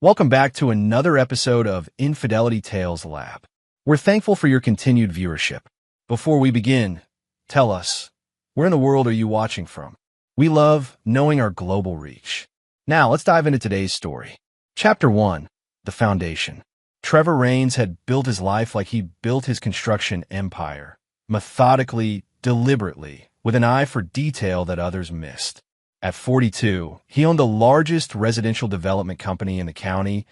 Welcome back to another episode of Infidelity Tales Lab. We're thankful for your continued viewership. Before we begin, tell us, where in the world are you watching from? We love knowing our global reach. Now, let's dive into today's story. Chapter 1, The Foundation. Trevor Raines had built his life like he built his construction empire, methodically, deliberately, with an eye for detail that others missed. At 42, he owned the largest residential development company in the county,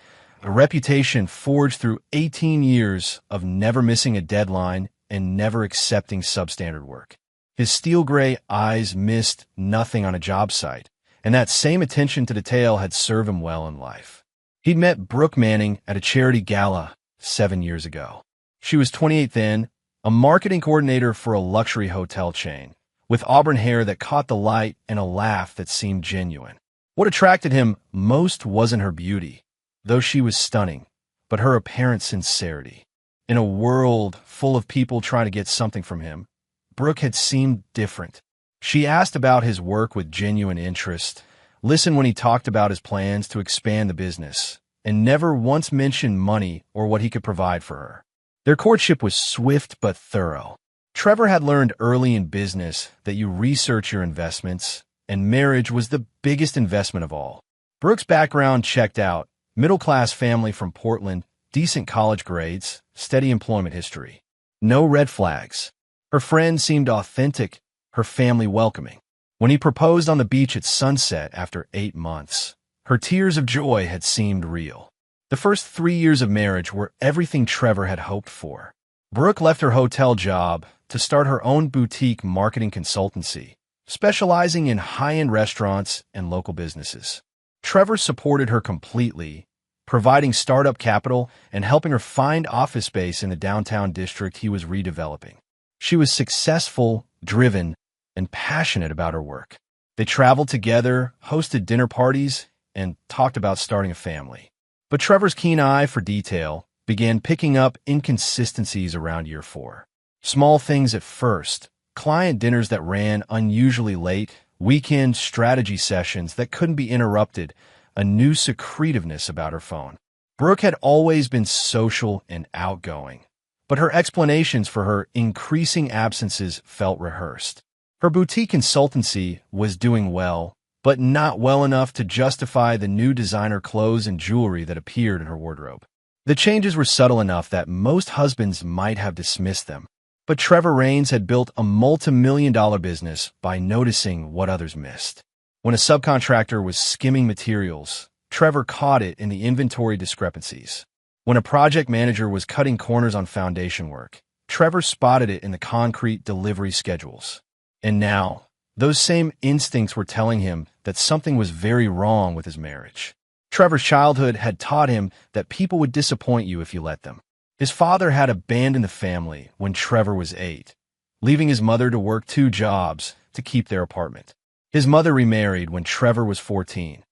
a reputation forged through 18 years of never missing a deadline and never accepting substandard work. His steel-gray eyes missed nothing on a job site, and that same attention to detail had served him well in life. He'd met Brooke Manning at a charity gala 7 years ago. She was 28 then, a marketing coordinator for a luxury hotel chain, with auburn hair that caught the light and a laugh that seemed genuine. What attracted him most wasn't her beauty, though she was stunning, but her apparent sincerity. In a world full of people trying to get something from him, Brooke had seemed different. She asked about his work with genuine interest, listened when he talked about his plans to expand the business, and never once mentioned money or what he could provide for her. Their courtship was swift but thorough. Trevor had learned early in business that you research your investments, and marriage was the biggest investment of all. Brooke's background checked out: middle-class family from Portland, decent college grades, steady employment history. No red flags. Her friends seemed authentic, her family welcoming. When he proposed on the beach at sunset after 8 months, her tears of joy had seemed real. The first 3 years of marriage were everything Trevor had hoped for. Brooke left her hotel job to start her own boutique marketing consultancy, specializing in high-end restaurants and local businesses. Trevor supported her completely, providing startup capital and helping her find office space in the downtown district he was redeveloping. She was successful, driven, and passionate about her work. They traveled together, hosted dinner parties, and talked about starting a family. But Trevor's keen eye for detail began picking up inconsistencies around year 4. Small things at first: client dinners that ran unusually late, weekend strategy sessions that couldn't be interrupted, a new secretiveness about her phone. Brooke had always been social and outgoing, but her explanations for her increasing absences felt rehearsed. Her boutique consultancy was doing well, but not well enough to justify the new designer clothes and jewelry that appeared in her wardrobe. The changes were subtle enough that most husbands might have dismissed them, but Trevor Raines had built a multi-million-dollar business by noticing what others missed. When a subcontractor was skimming materials, Trevor caught it in the inventory discrepancies. When a project manager was cutting corners on foundation work, Trevor spotted it in the concrete delivery schedules. And now, those same instincts were telling him that something was very wrong with his marriage. Trevor's childhood had taught him that people would disappoint you if you let them. His father had abandoned the family when Trevor was 8, leaving his mother to work 2 jobs to keep their apartment. His mother remarried when Trevor was 14,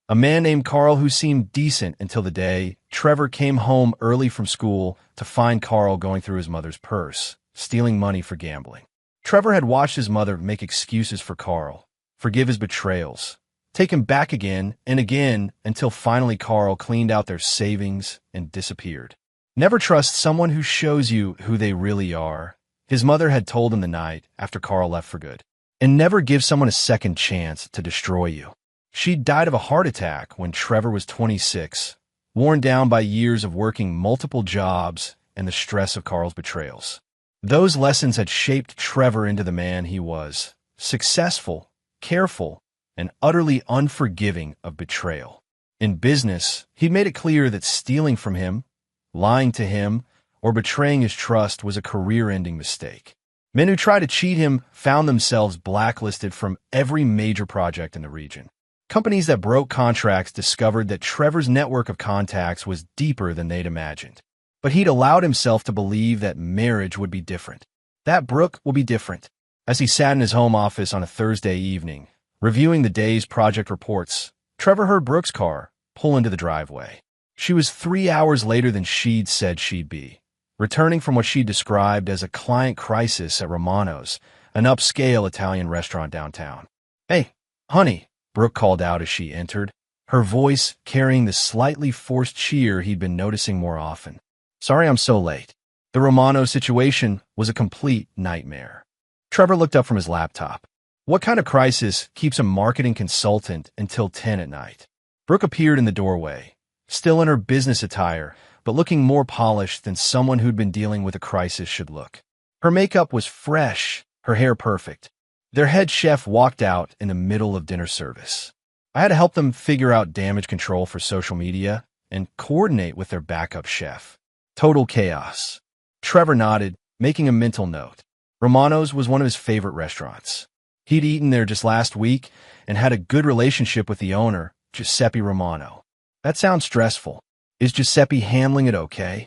a man named Carl who seemed decent until the day Trevor came home early from school to find Carl going through his mother's purse, stealing money for gambling. Trevor had watched his mother make excuses for Carl, forgive his betrayals, take him back again and again until finally Carl cleaned out their savings and disappeared. Never trust someone who shows you who they really are, his mother had told him the night after Carl left for good. And never give someone a second chance to destroy you. She died of a heart attack when Trevor was 26, worn down by years of working multiple jobs and the stress of Carl's betrayals. Those lessons had shaped Trevor into the man he was: successful, careful, and utterly unforgiving of betrayal. In business, he made it clear that stealing from him, lying to him, or betraying his trust was a career-ending mistake. Men who tried to cheat him found themselves blacklisted from every major project in the region. Companies that broke contracts discovered that Trevor's network of contacts was deeper than they'd imagined. But he'd allowed himself to believe that marriage would be different, that Brooke would be different. As he sat in his home office on a Thursday evening, reviewing the day's project reports, Trevor heard Brooke's car pull into the driveway. She was 3 hours later than she'd said she'd be, returning from what she described as a client crisis at Romano's, an upscale Italian restaurant downtown. "Hey, honey," Brooke called out as she entered. her voice carrying the slightly forced cheer he'd been noticing more often. "Sorry I'm so late." The Romano situation was a complete nightmare. Trevor looked up from his laptop. What kind of crisis keeps a marketing consultant until 10 at night? Brooke appeared in the doorway, still in her business attire, but looking more polished than someone who'd been dealing with a crisis should look. Her makeup was fresh, her hair perfect. Their head chef walked out in the middle of dinner service. I had to help them figure out damage control for social media and coordinate with their backup chef. Total chaos. Trevor nodded, making a mental note. Romano's was one of his favorite restaurants. He'd eaten there just last week and had a good relationship with the owner, Giuseppe Romano. That sounds stressful. Is Giuseppe handling it okay?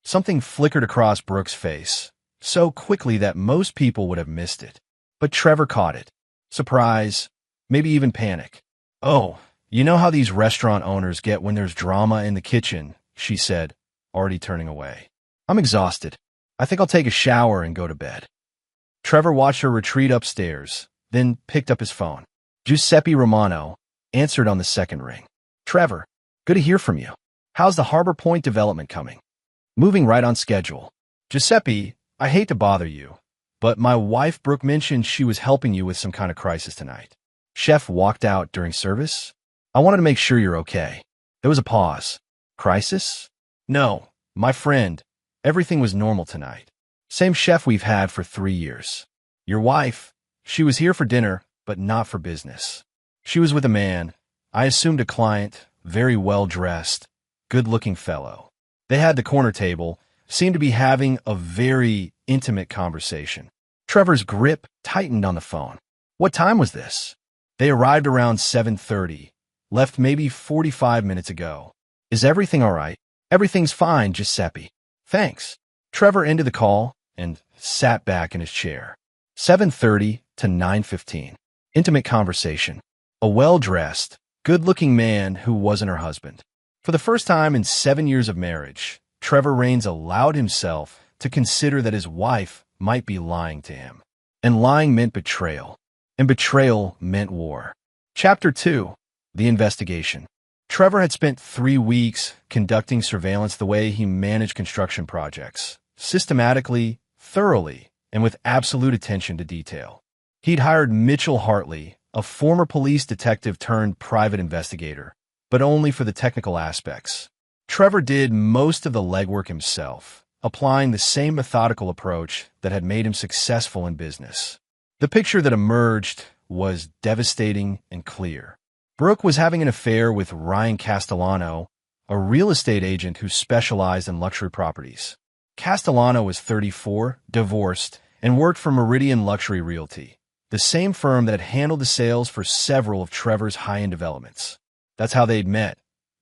Something flickered across Brooke's face, so quickly that most people would have missed it. But Trevor caught it. Surprise, maybe even panic. "Oh, you know how these restaurant owners get when there's drama in the kitchen," she said, already turning away. "I'm exhausted. I think I'll take a shower and go to bed." Trevor watched her retreat upstairs, then picked up his phone. Giuseppe Romano answered on the second ring. "Trevor, good to hear from you. How's the Harbor Point development coming?" "Moving right on schedule." "Giuseppe, I hate to bother you, but my wife Brooke mentioned she was helping you with some kind of crisis tonight." Chef walked out during service. "I wanted to make sure you're okay." There was a pause. "Crisis?" "No, my friend. Everything was normal tonight. Same chef we've had for 3 years. Your wife, she was here for dinner, but not for business. She was with a man, I assumed a client, very well-dressed, good-looking fellow. They had the corner table, seemed to be having a very intimate conversation." Trevor's grip tightened on the phone. "What time was this?" "They arrived around 7:30, left maybe 45 minutes ago." "Is everything all right?" "Everything's fine, Giuseppe. Thanks." Trevor ended the call and sat back in his chair. 7:30 to 9:15. Intimate conversation. A well-dressed, good-looking man who wasn't her husband. For the first time in 7 years of marriage, Trevor Raines allowed himself to consider that his wife might be lying to him. And lying meant betrayal. And betrayal meant war. Chapter 2. The Investigation. Trevor had spent 3 weeks conducting surveillance the way he managed construction projects, systematically, thoroughly, and with absolute attention to detail. He'd hired Mitchell Hartley, a former police detective turned private investigator, but only for the technical aspects. Trevor did most of the legwork himself, applying the same methodical approach that had made him successful in business. The picture that emerged was devastating and clear. Brooke was having an affair with Ryan Castellano, a real estate agent who specialized in luxury properties. Castellano was 34, divorced, and worked for Meridian Luxury Realty, the same firm that had handled the sales for several of Trevor's high-end developments. That's how they'd met.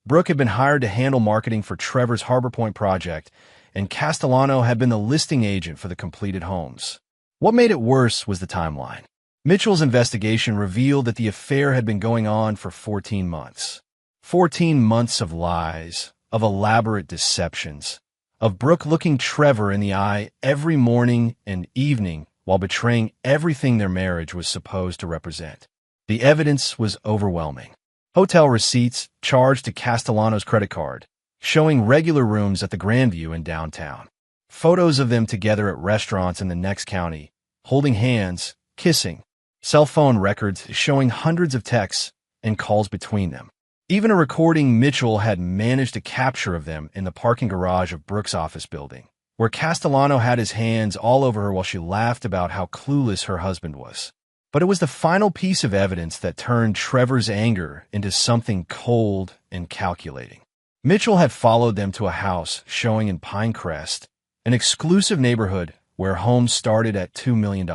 Brooke had been hired to handle marketing for Trevor's Harbor Point project, and Castellano had been the listing agent for the completed homes. What made it worse was the timeline. Mitchell's investigation revealed that the affair had been going on for 14 months. 14 months of lies, of elaborate deceptions, of Brooke looking Trevor in the eye every morning and evening while betraying everything their marriage was supposed to represent. The evidence was overwhelming. Hotel receipts charged to Castellano's credit card, showing regular rooms at the Grandview in downtown. Photos of them together at restaurants in the next county, holding hands, kissing. Cell phone records showing hundreds of texts and calls between them. Even a recording Mitchell had managed to capture of them in the parking garage of Brooke's office building, where Castellano had his hands all over her while she laughed about how clueless her husband was. But it was the final piece of evidence that turned Trevor's anger into something cold and calculating. Mitchell had followed them to a house showing in Pinecrest, an exclusive neighborhood where homes started at $2 million.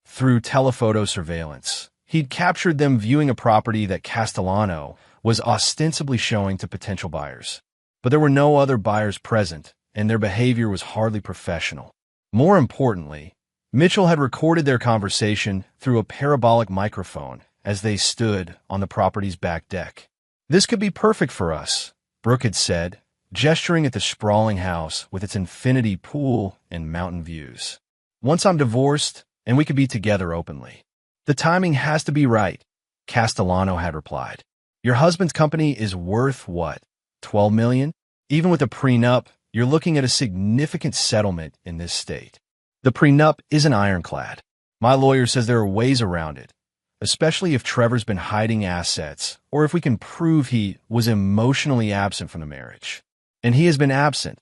Through telephoto surveillance, he'd captured them viewing a property that Castellano was ostensibly showing to potential buyers. But there were no other buyers present, and their behavior was hardly professional. More importantly, Mitchell had recorded their conversation through a parabolic microphone as they stood on the property's back deck. "This could be perfect for us," Brooke had said, gesturing at the sprawling house with its infinity pool and mountain views. "Once I'm divorced, and we could be together openly." "The timing has to be right," Castellano had replied. Your husband's company is worth what? 12 million? Even with a prenup, you're looking at a significant settlement in this state. The prenup isn't ironclad. My lawyer says there are ways around it, especially if Trevor's been hiding assets or if we can prove he was emotionally absent from the marriage. And he has been absent,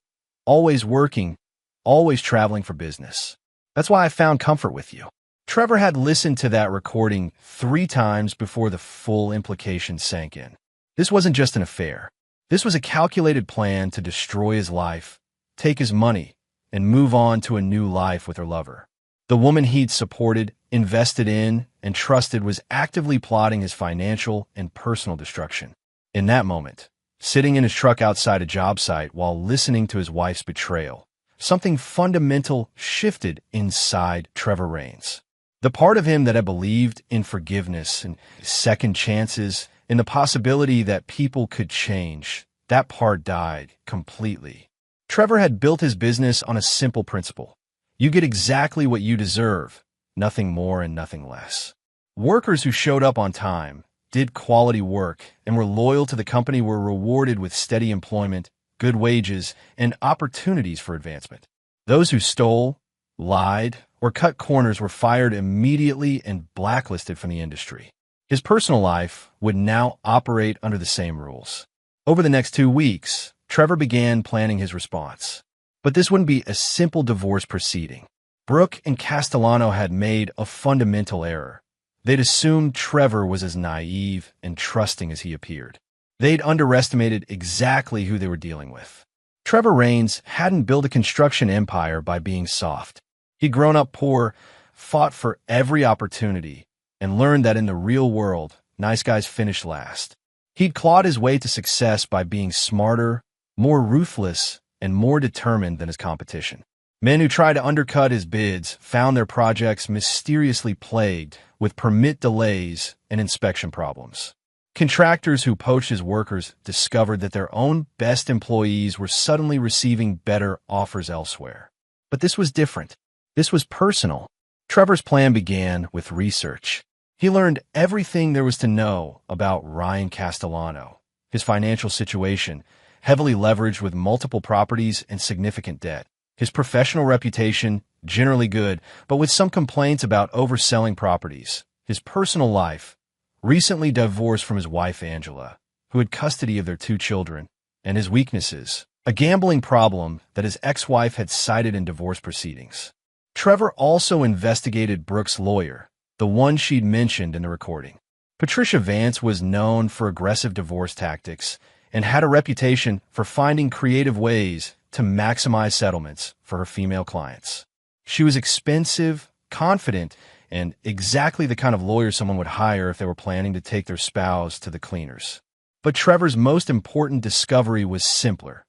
always working, always traveling for business. That's why I found comfort with you. Trevor had listened to that recording 3 times before the full implications sank in. This wasn't just an affair. This was a calculated plan to destroy his life, take his money, and move on to a new life with her lover. The woman he'd supported, invested in, and trusted was actively plotting his financial and personal destruction. In that moment, sitting in his truck outside a job site while listening to his wife's betrayal, something fundamental shifted inside Trevor Raines. The part of him that had believed in forgiveness and second chances, in the possibility that people could change, that part died completely. Trevor had built his business on a simple principle. You get exactly what you deserve, nothing more and nothing less. Workers who showed up on time, did quality work, and were loyal to the company were rewarded with steady employment, good wages, and opportunities for advancement. Those who stole, lied, or cut corners were fired immediately and blacklisted from the industry. His personal life would now operate under the same rules. Over the next 2 weeks, Trevor began planning his response. But this wouldn't be a simple divorce proceeding. Brooke and Castellano had made a fundamental error. They'd assumed Trevor was as naive and trusting as he appeared. They'd underestimated exactly who they were dealing with. Trevor Raines hadn't built a construction empire by being soft. He'd grown up poor, fought for every opportunity, and learned that in the real world, nice guys finish last. He'd clawed his way to success by being smarter, more ruthless, and more determined than his competition. Men who tried to undercut his bids found their projects mysteriously plagued with permit delays and inspection problems. Contractors who poached his workers discovered that their own best employees were suddenly receiving better offers elsewhere. But this was different. This was personal. Trevor's plan began with research. He learned everything there was to know about Ryan Castellano, his financial situation, heavily leveraged with multiple properties and significant debt. His professional reputation, generally good, but with some complaints about overselling properties. His personal life, recently divorced from his wife Angela, who had custody of their 2 children, and his weaknesses, a gambling problem that his ex-wife had cited in divorce proceedings. Trevor also investigated Brooke's lawyer, the one she'd mentioned in the recording. Patricia Vance was known for aggressive divorce tactics and had a reputation for finding creative ways to maximize settlements for her female clients. She was expensive, confident, and exactly the kind of lawyer someone would hire if they were planning to take their spouse to the cleaners. But Trevor's most important discovery was simpler.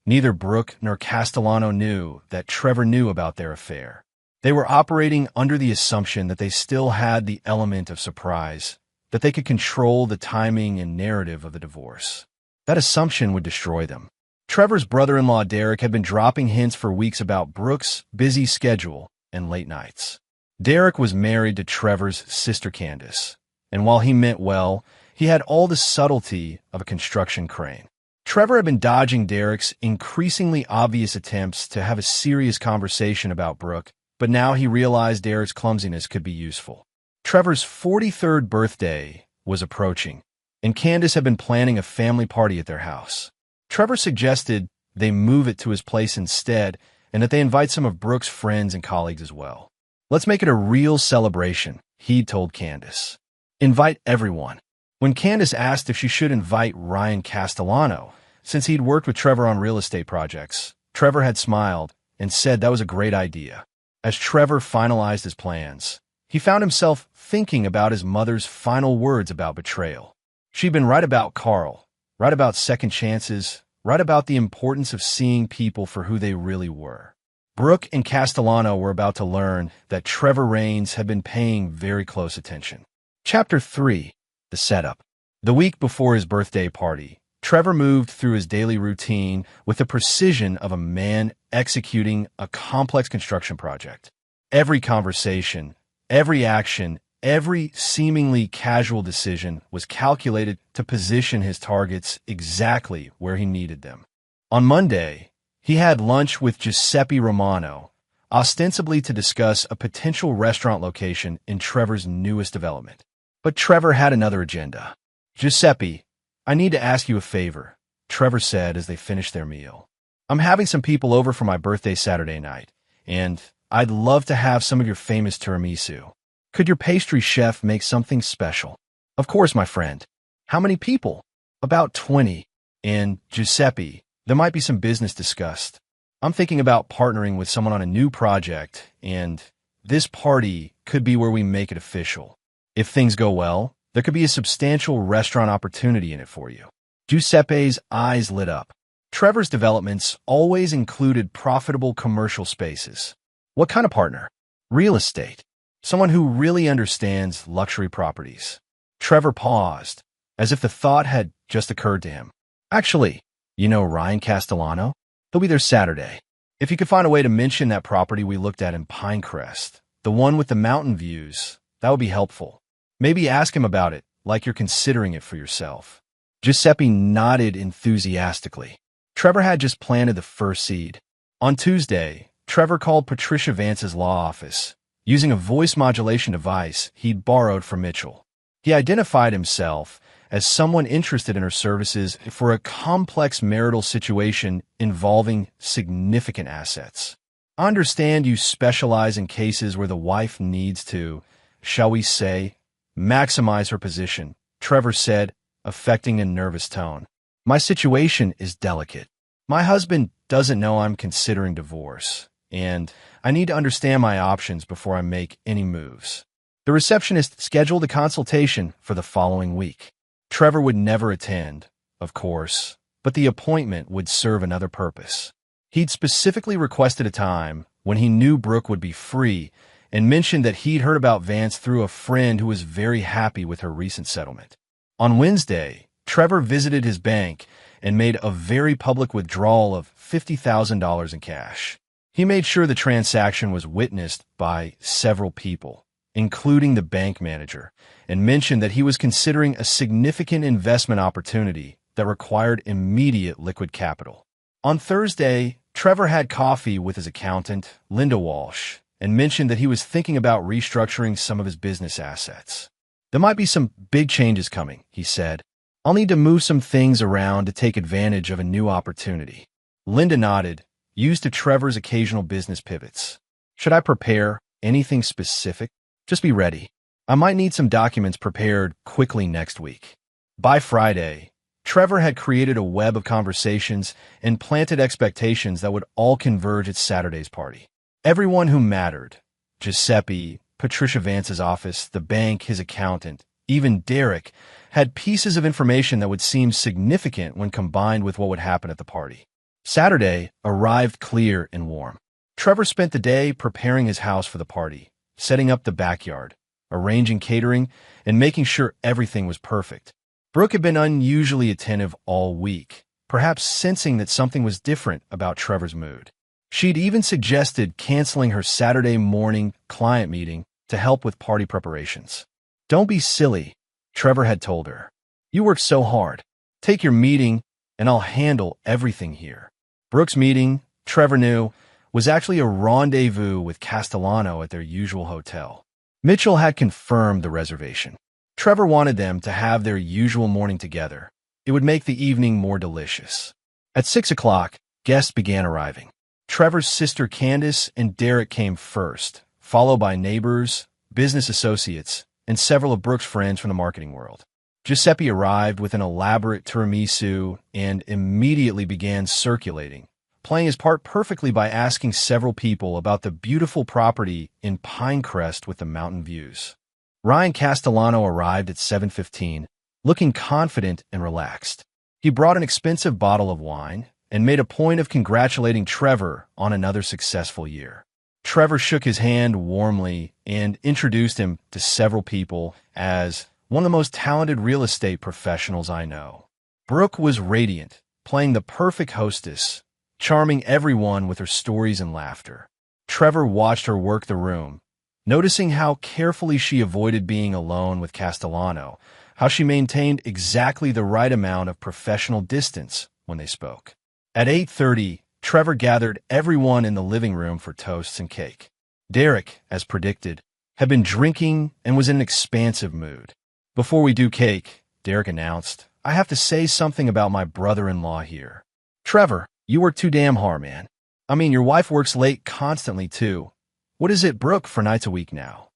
Neither Brooke nor Castellano knew that Trevor knew about their affair. They were operating under the assumption that they still had the element of surprise, that they could control the timing and narrative of the divorce. That assumption would destroy them. Trevor's brother-in-law Derek had been dropping hints for weeks about Brooke's busy schedule and late nights. Derek was married to Trevor's sister Candace, and while he meant well, he had all the subtlety of a construction crane. Trevor had been dodging Derek's increasingly obvious attempts to have a serious conversation about Brooke, but now he realized Derek's clumsiness could be useful. Trevor's 43rd birthday was approaching, and Candace had been planning a family party at their house. Trevor suggested they move it to his place instead, and that they invite some of Brooke's friends and colleagues as well. "Let's make it a real celebration," he told Candace. "Invite everyone." When Candace asked if she should invite Ryan Castellano, since he'd worked with Trevor on real estate projects, Trevor had smiled and said that was a great idea. As Trevor finalized his plans, he found himself thinking about his mother's final words about betrayal. She'd been right about Carl, right about second chances, right about the importance of seeing people for who they really were. Brooke and Castellano were about to learn that Trevor Raines had been paying very close attention. Chapter 3. The Setup. The week before his birthday party, Trevor moved through his daily routine with the precision of a man executing a complex construction project. Every conversation, every action, Every seemingly casual decision was calculated to position his targets exactly where he needed them. On Monday, he had lunch with Giuseppe Romano, ostensibly to discuss a potential restaurant location in Trevor's newest development. But Trevor had another agenda. "Giuseppe, I need to ask you a favor," Trevor said as they finished their meal. "I'm having some people over for my birthday Saturday night, and I'd love to have some of your famous tiramisu. Could your pastry chef make something special?" "Of course, my friend. How many people?" "About 20. And, Giuseppe, there might be some business discussed. I'm thinking about partnering with someone on a new project, and this party could be where we make it official. If things go well, there could be a substantial restaurant opportunity in it for you." Giuseppe's eyes lit up. Trevor's developments always included profitable commercial spaces. What kind of partner? Real estate. Someone who really understands luxury properties. Trevor paused, as if the thought had just occurred to him. "Actually, you know Ryan Castellano? He'll be there Saturday. If you could find a way to mention that property we looked at in Pinecrest, the one with the mountain views, that would be helpful. Maybe ask him about it, like you're considering it for yourself." Giuseppe nodded enthusiastically. Trevor had just planted the first seed. On Tuesday, Trevor called Patricia Vance's law office, using a voice modulation device he'd borrowed from Mitchell. He identified himself as someone interested in her services for a complex marital situation involving significant assets. "I understand you specialize in cases where the wife needs to, shall we say, maximize her position," Trevor said, affecting a nervous tone. "My situation is delicate. My husband doesn't know I'm considering divorce, and I need to understand my options before I make any moves." The receptionist scheduled a consultation for the following week. Trevor would never attend, of course, but the appointment would serve another purpose. He'd specifically requested a time when he knew Brooke would be free and mentioned that he'd heard about Vance through a friend who was very happy with her recent settlement. On Wednesday, Trevor visited his bank and made a very public withdrawal of $50,000 in cash. He made sure the transaction was witnessed by several people, including the bank manager, and mentioned that he was considering a significant investment opportunity that required immediate liquid capital. On Thursday, Trevor had coffee with his accountant, Linda Walsh, and mentioned that he was thinking about restructuring some of his business assets. "There might be some big changes coming," he said. "I'll need to move some things around to take advantage of a new opportunity." Linda nodded, used to Trevor's occasional business pivots. "Should I prepare anything specific? Just be ready. I might need some documents prepared quickly next week." By Friday, Trevor had created a web of conversations and planted expectations that would all converge at Saturday's party. Everyone who mattered, Giuseppe, Patricia Vance's office, the bank, his accountant, even Derek, had pieces of information that would seem significant when combined with what would happen at the party. Saturday arrived clear and warm. Trevor spent the day preparing his house for the party, setting up the backyard, arranging catering, and making sure everything was perfect. Brooke had been unusually attentive all week, perhaps sensing that something was different about Trevor's mood. She'd even suggested canceling her Saturday morning client meeting to help with party preparations. "Don't be silly," Trevor had told her. "You work so hard. Take your meeting, and I'll handle everything here." Brooke's meeting, Trevor knew, was actually a rendezvous with Castellano at their usual hotel. Mitchell had confirmed the reservation. Trevor wanted them to have their usual morning together. It would make the evening more delicious. At 6 o'clock, guests began arriving. Trevor's sister Candace and Derek came first, followed by neighbors, business associates, and several of Brooke's friends from the marketing world. Giuseppe arrived with an elaborate tiramisu and immediately began circulating, playing his part perfectly by asking several people about the beautiful property in Pinecrest with the mountain views. Ryan Castellano arrived at 7:15, looking confident and relaxed. He brought an expensive bottle of wine and made a point of congratulating Trevor on another successful year. Trevor shook his hand warmly and introduced him to several people as one of the most talented real estate professionals I know. Brooke was radiant, playing the perfect hostess, charming everyone with her stories and laughter. Trevor watched her work the room, noticing how carefully she avoided being alone with Castellano, how she maintained exactly the right amount of professional distance when they spoke. At 8:30, Trevor gathered everyone in the living room for toasts and cake. Derek, as predicted, had been drinking and was in an expansive mood. "Before we do cake," Derek announced, "I have to say something about my brother-in-law here. Trevor, you work too damn hard, man. I mean, your wife works late constantly, too. What is it, Brooke, for nights a week now?"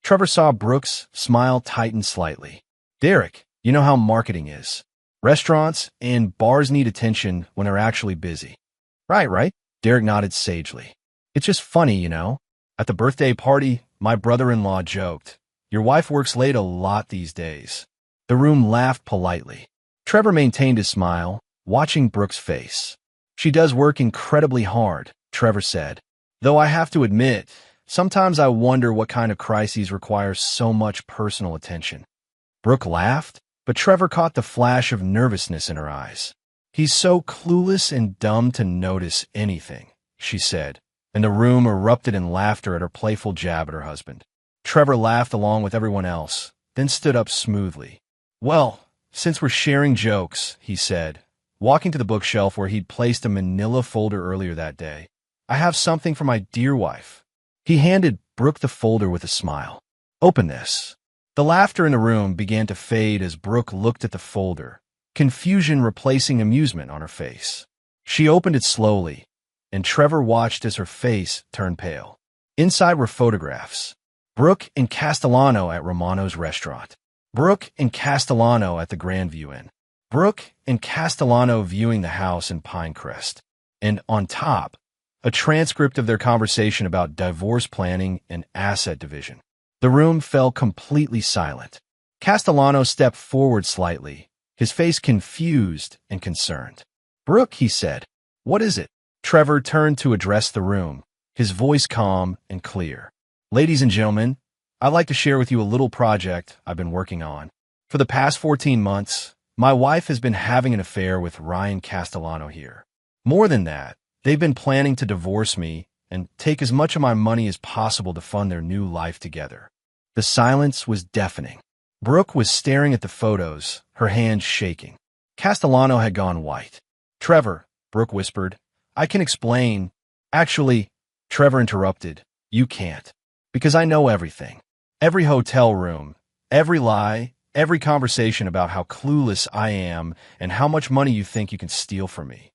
Trevor saw Brooke's smile tighten slightly. "Derek, you know how marketing is. Restaurants and bars need attention when they're actually busy." Right. Derek nodded sagely. "It's just funny, you know. At the birthday party, my brother-in-law joked, 'Your wife works late a lot these days.'" The room laughed politely. Trevor maintained his smile, watching Brooke's face. "She does work incredibly hard," Trevor said. "Though I have to admit, sometimes I wonder what kind of crises require so much personal attention." Brooke laughed, but Trevor caught the flash of nervousness in her eyes. "He's so clueless and dumb to notice anything," she said, and the room erupted in laughter at her playful jab at her husband. Trevor laughed along with everyone else, then stood up smoothly. "Well, since we're sharing jokes," he said, walking to the bookshelf where he'd placed a manila folder earlier that day, "I have something for my dear wife." He handed Brooke the folder with a smile. "Open this." The laughter in the room began to fade as Brooke looked at the folder, confusion replacing amusement on her face. She opened it slowly, and Trevor watched as her face turned pale. Inside were photographs. Brooke and Castellano at Romano's restaurant. Brooke and Castellano at the Grandview Inn. Brooke and Castellano viewing the house in Pinecrest. And on top, a transcript of their conversation about divorce planning and asset division. The room fell completely silent. Castellano stepped forward slightly, his face confused and concerned. "Brooke," he said, "what is it?" Trevor turned to address the room, his voice calm and clear. "Ladies and gentlemen, I'd like to share with you a little project I've been working on. For the past 14 months, my wife has been having an affair with Ryan Castellano here. More than that, they've been planning to divorce me and take as much of my money as possible to fund their new life together." The silence was deafening. Brooke was staring at the photos, her hands shaking. Castellano had gone white. "Trevor," Brooke whispered, "I can explain." "Actually," Trevor interrupted, "you can't. Because I know everything. Every hotel room, every lie, every conversation about how clueless I am and how much money you think you can steal from me."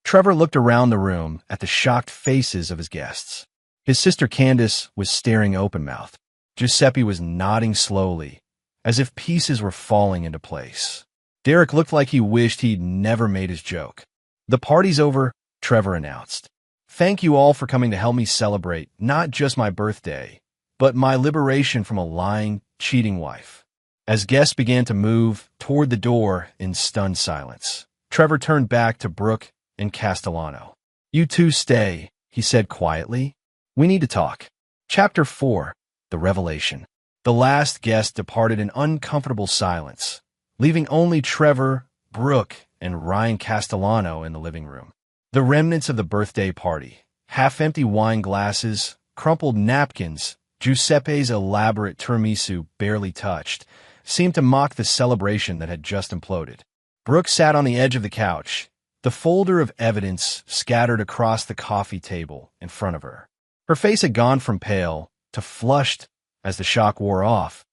Trevor looked around the room at the shocked faces of his guests. His sister Candace was staring open-mouthed. Giuseppe was nodding slowly, as if pieces were falling into place. Derek looked like he wished he'd never made his joke. "The party's over," Trevor announced. "Thank you all for coming to help me celebrate not just my birthday, but my liberation from a lying, cheating wife." As guests began to move toward the door in stunned silence, Trevor turned back to Brooke and Castellano. "You two stay," he said quietly. "We need to talk." Chapter 4. The Revelation. The last guest departed in uncomfortable silence, leaving only Trevor, Brooke, and Ryan Castellano in the living room. The remnants of the birthday party, half-empty wine glasses, crumpled napkins, Giuseppe's elaborate tiramisu barely touched, seemed to mock the celebration that had just imploded. Brooke sat on the edge of the couch, the folder of evidence scattered across the coffee table in front of her. Her face had gone from pale to flushed as the shock wore off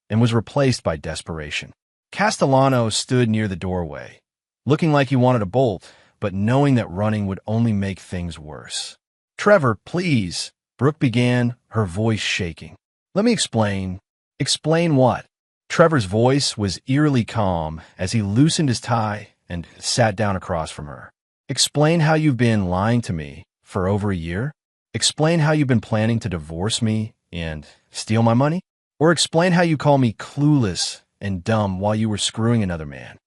and was replaced by desperation. Castellano stood near the doorway, looking like he wanted to bolt, but knowing that running would only make things worse. "Trevor, please," Brooke began, her voice shaking. "Let me explain." "Explain what?" Trevor's voice was eerily calm as he loosened his tie and sat down across from her. "Explain how you've been lying to me for over a year? Explain how you've been planning to divorce me and steal my money? Or explain how you call me clueless and dumb while you were screwing another man?"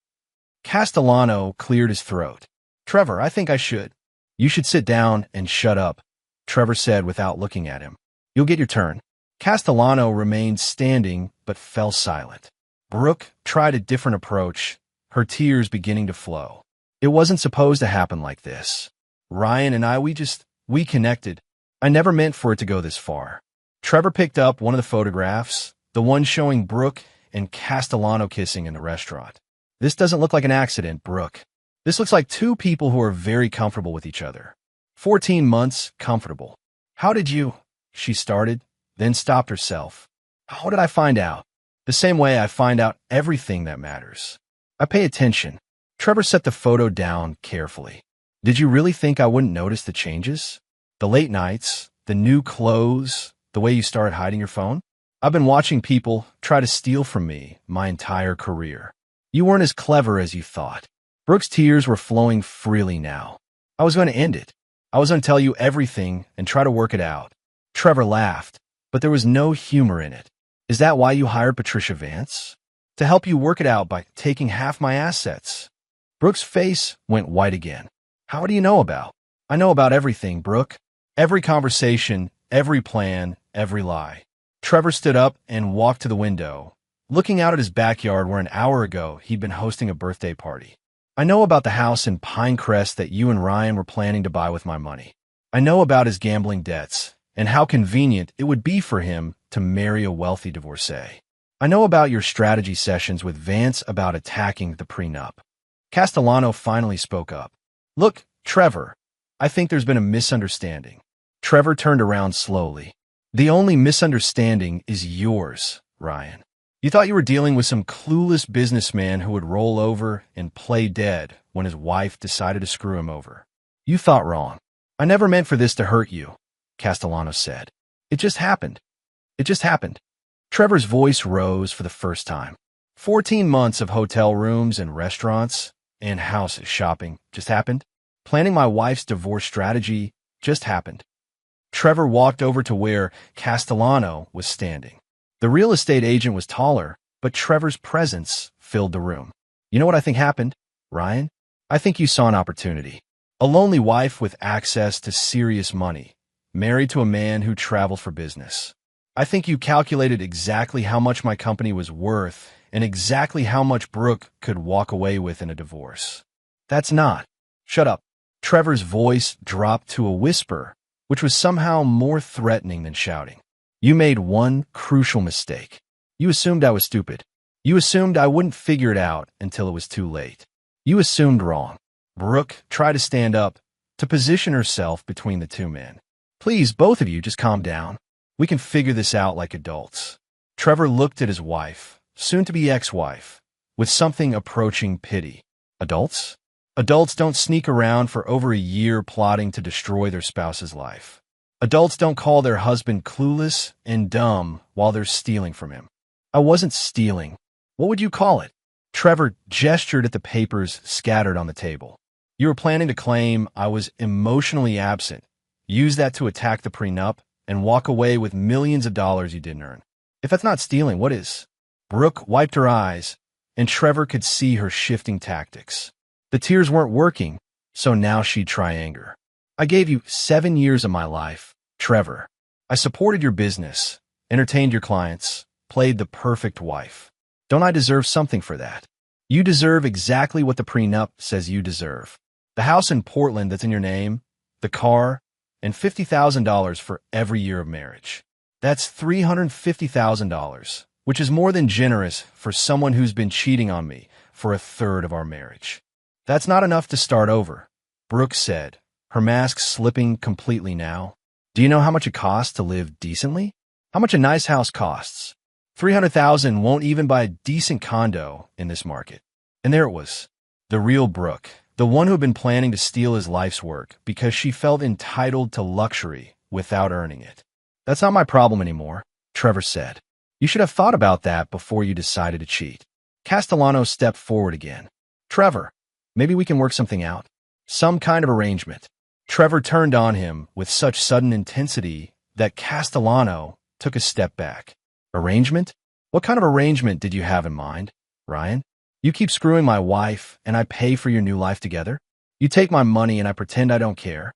Castellano cleared his throat. "Trevor, I think I should." "You should sit down and shut up," Trevor said without looking at him. "You'll get your turn." Castellano remained standing but fell silent. Brooke tried a different approach, her tears beginning to flow. "It wasn't supposed to happen like this. Ryan and I, we connected. I never meant for it to go this far. Trevor picked up one of the photographs, the one showing Brooke and Castellano kissing in the restaurant. This doesn't look like an accident, Brooke. This looks like two people who are very comfortable with each other. 14 months, comfortable. How did you? She started, then stopped herself. How did I find out? The same way I find out everything that matters. I pay attention. Trevor set the photo down carefully. Did you really think I wouldn't notice the changes? The late nights, the new clothes, the way you started hiding your phone? I've been watching people try to steal from me my entire career. You weren't as clever as you thought. Brooke's tears were flowing freely now. I was going to end it. I was going to tell you everything and try to work it out. Trevor laughed, but there was no humor in it. Is that why you hired Patricia Vance? To help you work it out by taking half my assets. Brooke's face went white again. How do you know about? I know about everything, Brooke. Every conversation, every plan, every lie. Trevor stood up and walked to the window, looking out at his backyard where an hour ago he'd been hosting a birthday party. I know about the house in Pinecrest that you and Ryan were planning to buy with my money. I know about his gambling debts and how convenient it would be for him to marry a wealthy divorcee. I know about your strategy sessions with Vance about attacking the prenup. Castellano finally spoke up. Look, Trevor, I think there's been a misunderstanding. Trevor turned around slowly. The only misunderstanding is yours, Ryan. You thought you were dealing with some clueless businessman who would roll over and play dead when his wife decided to screw him over. You thought wrong. I never meant for this to hurt you, Castellano said. It just happened. It just happened. Trevor's voice rose for the first time. 14 months of hotel rooms and restaurants and houses shopping just happened. Planning my wife's divorce strategy just happened. Trevor walked over to where Castellano was standing. The real estate agent was taller, but Trevor's presence filled the room. You know what I think happened, Ryan? I think you saw an opportunity. A lonely wife with access to serious money, married to a man who traveled for business. I think you calculated exactly how much my company was worth and exactly how much Brooke could walk away with in a divorce. That's not. Shut up. Trevor's voice dropped to a whisper, which was somehow more threatening than shouting. You made one crucial mistake. You assumed I was stupid. You assumed I wouldn't figure it out until it was too late. You assumed wrong. Brooke tried to stand up, to position herself between the two men. Please, both of you, just calm down. We can figure this out like adults. Trevor looked at his wife, soon-to-be ex-wife, with something approaching pity. Adults? Adults don't sneak around for over a year plotting to destroy their spouse's life. Adults don't call their husband clueless and dumb while they're stealing from him. I wasn't stealing. What would you call it? Trevor gestured at the papers scattered on the table. You were planning to claim I was emotionally absent, use that to attack the prenup, and walk away with millions of dollars you didn't earn. If that's not stealing, what is? Brooke wiped her eyes, and Trevor could see her shifting tactics. The tears weren't working, so now she'd try anger. I gave you 7 years of my life, Trevor. I supported your business, entertained your clients, played the perfect wife. Don't I deserve something for that? You deserve exactly what the prenup says you deserve. The house in Portland that's in your name, the car, and $50,000 for every year of marriage. That's $350,000, which is more than generous for someone who's been cheating on me for a third of our marriage. That's not enough to start over, Brooke said, her mask slipping completely now. Do you know how much it costs to live decently? How much a nice house costs? $300,000 won't even buy a decent condo in this market. And there it was, the real Brooke, the one who had been planning to steal his life's work because she felt entitled to luxury without earning it. That's not my problem anymore, Trevor said. You should have thought about that before you decided to cheat. Castellano stepped forward again. Trevor, maybe we can work something out. Some kind of arrangement. Trevor turned on him with such sudden intensity that Castellano took a step back. Arrangement? What kind of arrangement did you have in mind, Ryan? You keep screwing my wife, and I pay for your new life together? You take my money and I pretend I don't care?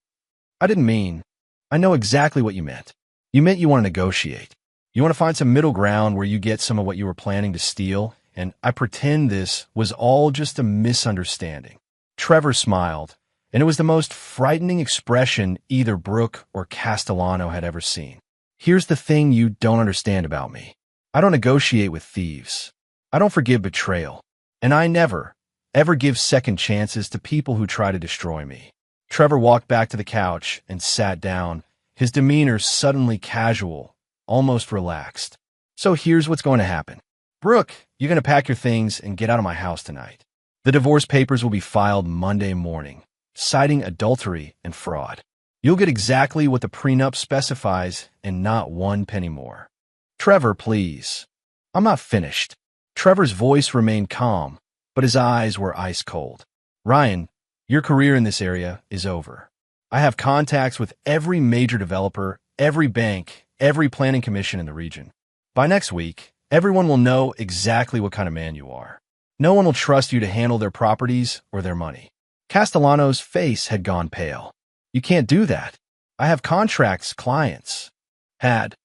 I didn't mean. I know exactly what you meant. You meant you want to negotiate. You want to find some middle ground where you get some of what you were planning to steal, and I pretend this was all just a misunderstanding. Trevor smiled, and it was the most frightening expression either Brooke or Castellano had ever seen. Here's the thing you don't understand about me. I don't negotiate with thieves. I don't forgive betrayal. And I never, ever give second chances to people who try to destroy me. Trevor walked back to the couch and sat down, his demeanor suddenly casual, almost relaxed. So here's what's going to happen. Brooke, you're going to pack your things and get out of my house tonight. The divorce papers will be filed Monday morning, citing adultery and fraud. You'll get exactly what the prenup specifies and not one penny more. Trevor, please. I'm not finished. Trevor's voice remained calm, but his eyes were ice cold. Ryan, your career in this area is over. I have contacts with every major developer, every bank, every planning commission in the region. By next week, everyone will know exactly what kind of man you are. No one will trust you to handle their properties or their money. Castellano's face had gone pale. You can't do that. I have contracts, clients. Had.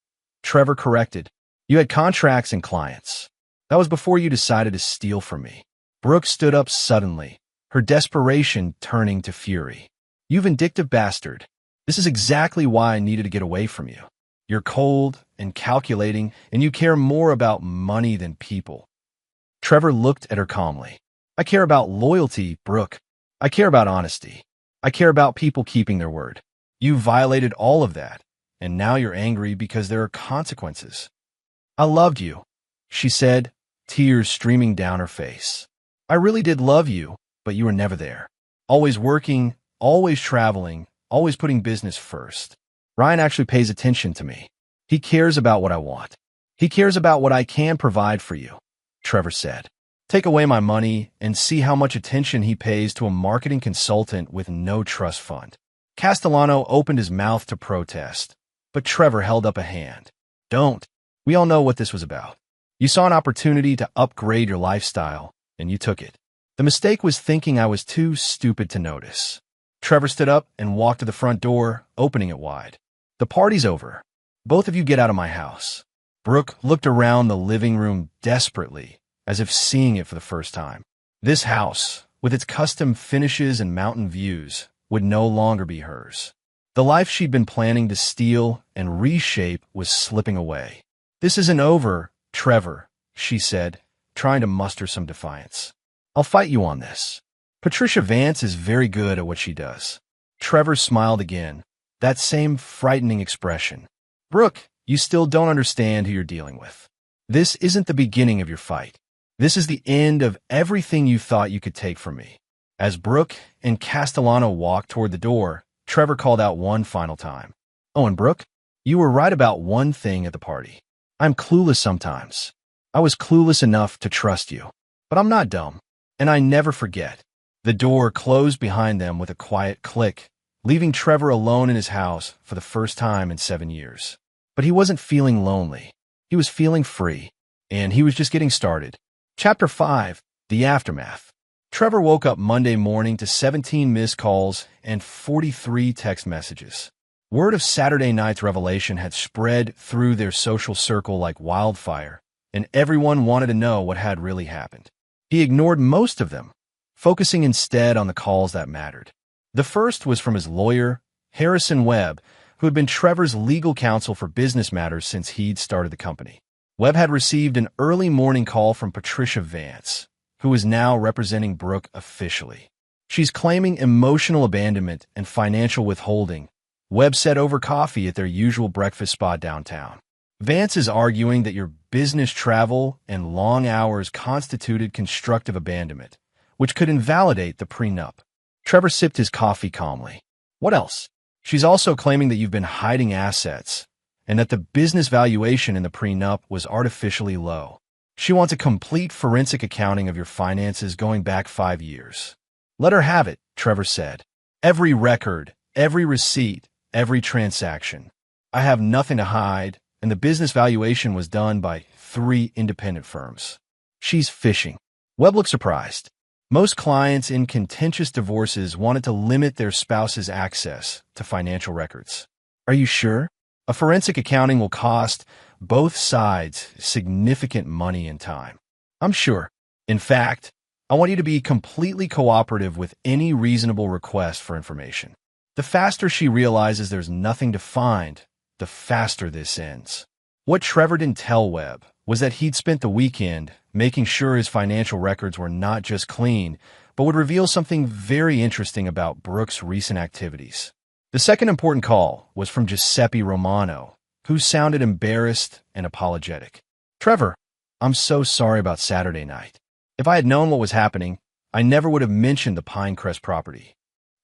Trevor corrected. You had contracts and clients. That was before you decided to steal from me. Brooke stood up suddenly, her desperation turning to fury. You vindictive bastard. This is exactly why I needed to get away from you. You're cold and calculating, and you care more about money than people. Trevor looked at her calmly. I care about loyalty, Brooke. I care about honesty. I care about people keeping their word. You violated all of that, and now you're angry because there are consequences. I loved you, she said, tears streaming down her face. I really did love you, but you were never there. Always working, always traveling, always putting business first. Ryan actually pays attention to me. He cares about what I want. He cares about what I can provide for you, Trevor said. Take away my money and see how much attention he pays to a marketing consultant with no trust fund. Castellano opened his mouth to protest, but Trevor held up a hand. Don't. We all know what this was about. You saw an opportunity to upgrade your lifestyle, and you took it. The mistake was thinking I was too stupid to notice. Trevor stood up and walked to the front door, opening it wide. The party's over. Both of you get out of my house. Brooke looked around the living room desperately, as if seeing it for the first time. This house, with its custom finishes and mountain views, would no longer be hers. The life she'd been planning to steal and reshape was slipping away. This isn't over, Trevor, she said, trying to muster some defiance. I'll fight you on this. Patricia Vance is very good at what she does. Trevor smiled again, that same frightening expression. Brooke, you still don't understand who you're dealing with. This isn't the beginning of your fight. This is the end of everything you thought you could take from me. As Brooke and Castellano walked toward the door, Trevor called out one final time. Oh, and Brooke, you were right about one thing at the party. I'm clueless sometimes. I was clueless enough to trust you. But I'm not dumb, and I never forget. The door closed behind them with a quiet click, leaving Trevor alone in his house for the first time in 7 years. But he wasn't feeling lonely. He was feeling free, and he was just getting started. Chapter 5, The Aftermath. Trevor woke up Monday morning to 17 missed calls and 43 text messages. Word of Saturday night's revelation had spread through their social circle like wildfire, and everyone wanted to know what had really happened. He ignored most of them, focusing instead on the calls that mattered. The first was from his lawyer, Harrison Webb, who had been Trevor's legal counsel for business matters since he'd started the company. Webb had received an early morning call from Patricia Vance, who is now representing Brooke officially. She's claiming emotional abandonment and financial withholding, Webb said over coffee at their usual breakfast spot downtown. Vance is arguing that your business travel and long hours constituted constructive abandonment, which could invalidate the prenup. Trevor sipped his coffee calmly. What else? She's also claiming that you've been hiding assets, and that the business valuation in the prenup was artificially low. She wants a complete forensic accounting of your finances going back 5 years. Let her have it, Trevor said. Every record, every receipt, every transaction. I have nothing to hide, and the business valuation was done by 3 independent firms. She's fishing. Webb looked surprised. Most clients in contentious divorces wanted to limit their spouse's access to financial records. Are you sure? A forensic accounting will cost both sides significant money and time. I'm sure. In fact, I want you to be completely cooperative with any reasonable request for information. The faster she realizes there's nothing to find, the faster this ends. What Trevor didn't tell Webb was that he'd spent the weekend making sure his financial records were not just clean, but would reveal something very interesting about Brooke's recent activities. The second important call was from Giuseppe Romano, who sounded embarrassed and apologetic. "Trevor, I'm so sorry about Saturday night. If I had known what was happening, I never would have mentioned the Pinecrest property."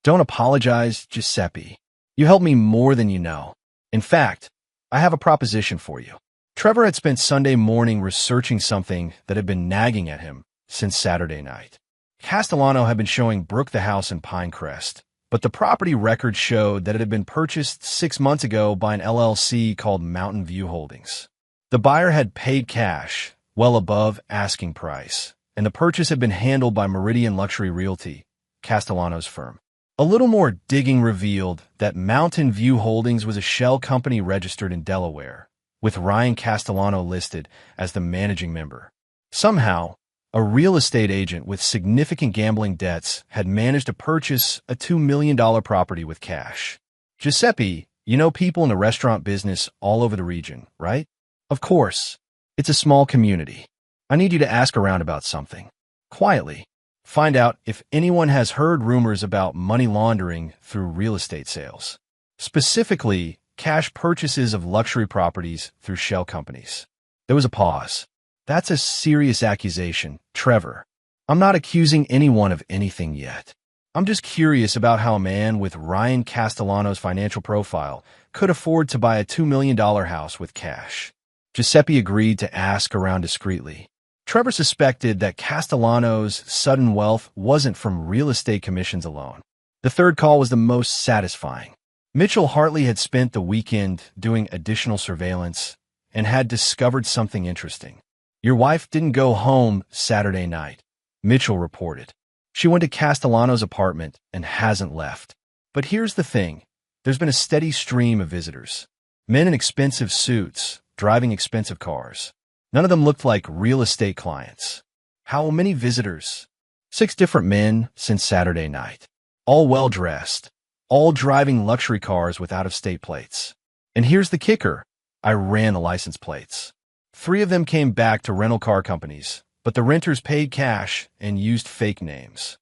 "Don't apologize, Giuseppe. You helped me more than you know. In fact, I have a proposition for you." Trevor had spent Sunday morning researching something that had been nagging at him since Saturday night. Castellano had been showing Brooke the house in Pinecrest, but the property record showed that it had been purchased 6 months ago by an LLC called Mountain View Holdings. The buyer had paid cash, well above asking price, and the purchase had been handled by Meridian Luxury Realty, Castellano's firm. A little more digging revealed that Mountain View Holdings was a shell company registered in Delaware, with Ryan Castellano listed as the managing member. Somehow, a real estate agent with significant gambling debts had managed to purchase a $2 million property with cash. "Giuseppe, you know people in the restaurant business all over the region, right?" "Of course. It's a small community. I need you to ask around about something. Quietly. Find out if anyone has heard rumors about money laundering through real estate sales. Specifically, cash purchases of luxury properties through shell companies." There was a pause. "That's a serious accusation, Trevor. I'm not accusing anyone of anything yet. I'm just curious about how a man with Ryan Castellano's financial profile could afford to buy a $2 million house with cash." Giuseppe agreed to ask around discreetly. Trevor suspected that Castellano's sudden wealth wasn't from real estate commissions alone. The third call was the most satisfying. Mitchell Hartley had spent the weekend doing additional surveillance and had discovered something interesting. "Your wife didn't go home Saturday night," Mitchell reported. "She went to Castellano's apartment and hasn't left. But here's the thing. There's been a steady stream of visitors. Men in expensive suits, driving expensive cars. None of them looked like real estate clients." "How many visitors?" 6 different men since Saturday night. All well-dressed. All driving luxury cars with out-of-state plates. And here's the kicker. I ran the license plates. 3 of them came back to rental car companies, but the renters paid cash and used fake names."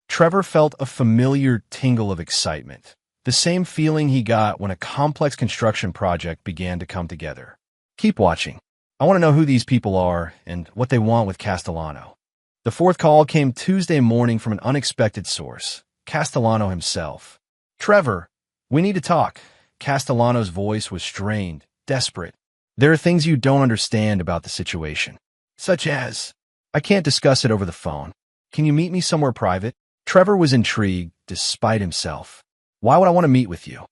Trevor felt a familiar tingle of excitement, the same feeling he got when a complex construction project began to come together. "Keep watching. I want to know who these people are and what they want with Castellano." The fourth call came Tuesday morning from an unexpected source, Castellano himself. "Trevor, we need to talk." Castellano's voice was strained, desperate. "There are things you don't understand about the situation." "Such as?" "I can't discuss it over the phone. Can you meet me somewhere private?" Trevor was intrigued, despite himself. "Why would I want to meet with you?"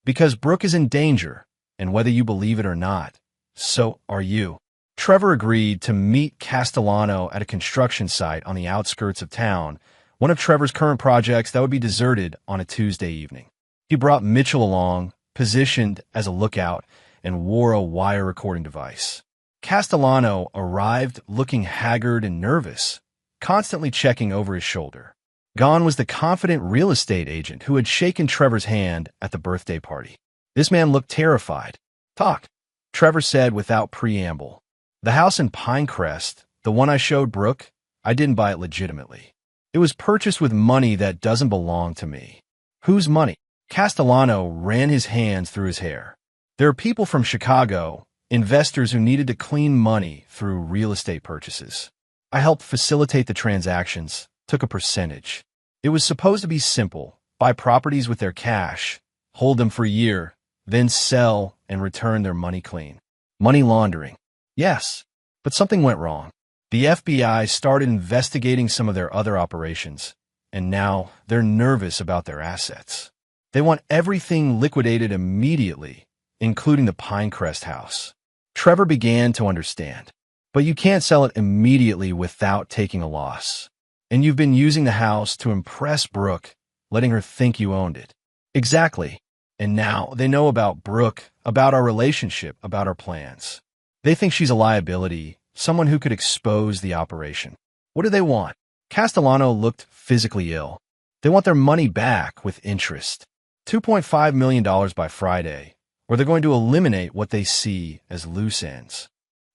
"Because Brooke is in danger, and whether you believe it or not, so are you." Trevor agreed to meet Castellano at a construction site on the outskirts of town, one of Trevor's current projects that would be deserted on a Tuesday evening. He brought Mitchell along, positioned as a lookout, and wore a wire recording device. Castellano arrived looking haggard and nervous, constantly checking over his shoulder. Gone was the confident real estate agent who had shaken Trevor's hand at the birthday party. This man looked terrified. "Talk," Trevor said without preamble. "The house in Pinecrest, the one I showed Brooke, I didn't buy it legitimately. It was purchased with money that doesn't belong to me." "Whose money?" Castellano ran his hands through his hair. "There are people from Chicago, investors who needed to clean money through real estate purchases. I helped facilitate the transactions, took a percentage. It was supposed to be simple: buy properties with their cash, hold them for a year, then sell and return their money clean." "Money laundering." "Yes, but something went wrong. The FBI started investigating some of their other operations, and now they're nervous about their assets. They want everything liquidated immediately, including the Pinecrest house." Trevor began to understand. "But you can't sell it immediately without taking a loss. And you've been using the house to impress Brooke, letting her think you owned it." "Exactly. And now they know about Brooke, about our relationship, about our plans. They think she's a liability, someone who could expose the operation." "What do they want?" Castellano looked physically ill. "They want their money back with interest." $2.5 million by Friday, or they're going to eliminate what they see as loose ends.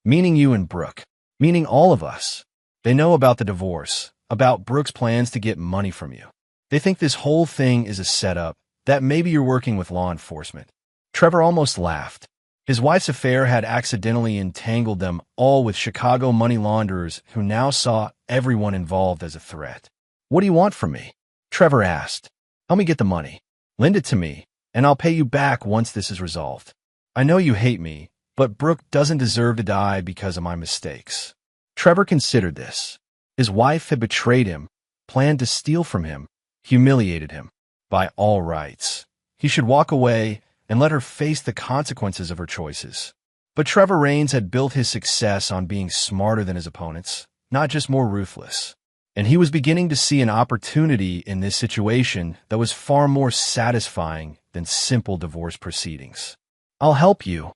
Meaning you and Brooke. Meaning all of us. They know about the divorce, about Brooke's plans to get money from you. They think this whole thing is a setup, that maybe you're working with law enforcement. Trevor almost laughed. His wife's affair had accidentally entangled them all with Chicago money launderers who now saw everyone involved as a threat. "What do you want from me?" Trevor asked. "Help me get the money. Lend it to me, and I'll pay you back once this is resolved. I know you hate me, but Brooke doesn't deserve to die because of my mistakes." Trevor considered this. His wife had betrayed him, planned to steal from him, humiliated him. By all rights, he should walk away and let her face the consequences of her choices. But Trevor Raines had built his success on being smarter than his opponents, not just more ruthless. And he was beginning to see an opportunity in this situation that was far more satisfying than simple divorce proceedings. "I'll help you,"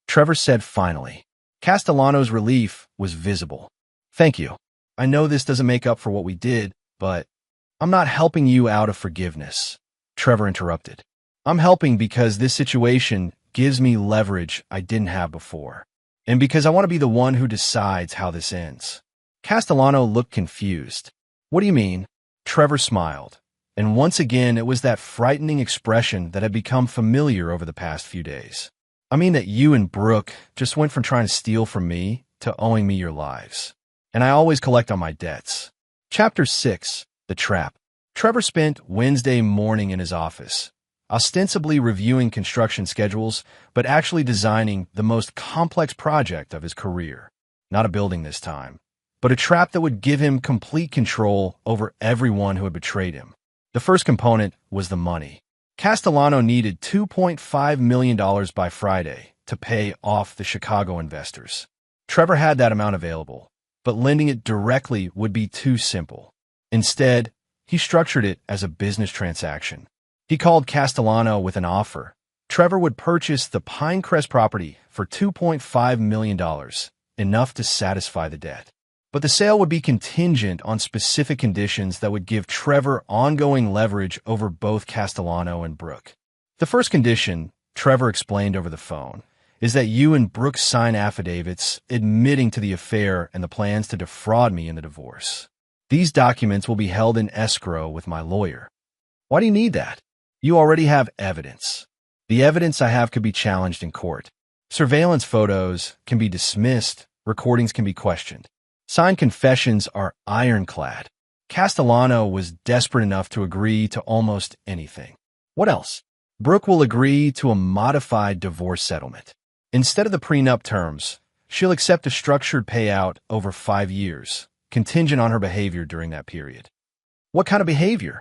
Trevor said finally. Castellano's relief was visible. "Thank you. I know this doesn't make up for what we did, but I'm not helping you out of forgiveness," Trevor interrupted. "I'm helping because this situation gives me leverage I didn't have before, and because I want to be the one who decides how this ends." Castellano looked confused. "What do you mean?" Trevor smiled, and once again it was that frightening expression that had become familiar over the past few days. "I mean that you and Brooke just went from trying to steal from me to owing me your lives. And I always collect on my debts." Chapter 6. The Trap. Trevor spent Wednesday morning in his office, ostensibly reviewing construction schedules, but actually designing the most complex project of his career. Not a building this time, but a trap that would give him complete control over everyone who had betrayed him. The first component was the money. Castellano needed $2.5 million by Friday to pay off the Chicago investors. Trevor had that amount available, but lending it directly would be too simple. Instead, he structured it as a business transaction. He called Castellano with an offer. Trevor would purchase the Pinecrest property for $2.5 million, enough to satisfy the debt. But the sale would be contingent on specific conditions that would give Trevor ongoing leverage over both Castellano and Brooke. The first condition, Trevor explained over the phone, is that you and Brooke sign affidavits admitting to the affair and the plans to defraud me in the divorce. These documents will be held in escrow with my lawyer. "Why do you need that?" "You already have evidence. The evidence I have could be challenged in court. Surveillance photos can be dismissed, recordings can be questioned. Signed confessions are ironclad." Castellano was desperate enough to agree to almost anything. "What else?" "Brooke will agree to a modified divorce settlement. Instead of the prenup terms, she'll accept a structured payout over 5 years, contingent on her behavior during that period." "What kind of behavior?"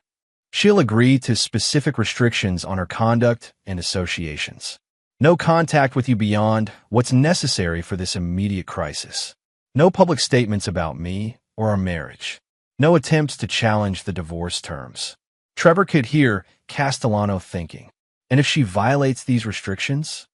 "She'll agree to specific restrictions on her conduct and associations. No contact with you beyond what's necessary for this immediate crisis. No public statements about me or our marriage. No attempts to challenge the divorce terms." Trevor could hear Castellano thinking, "And if she violates these restrictions?"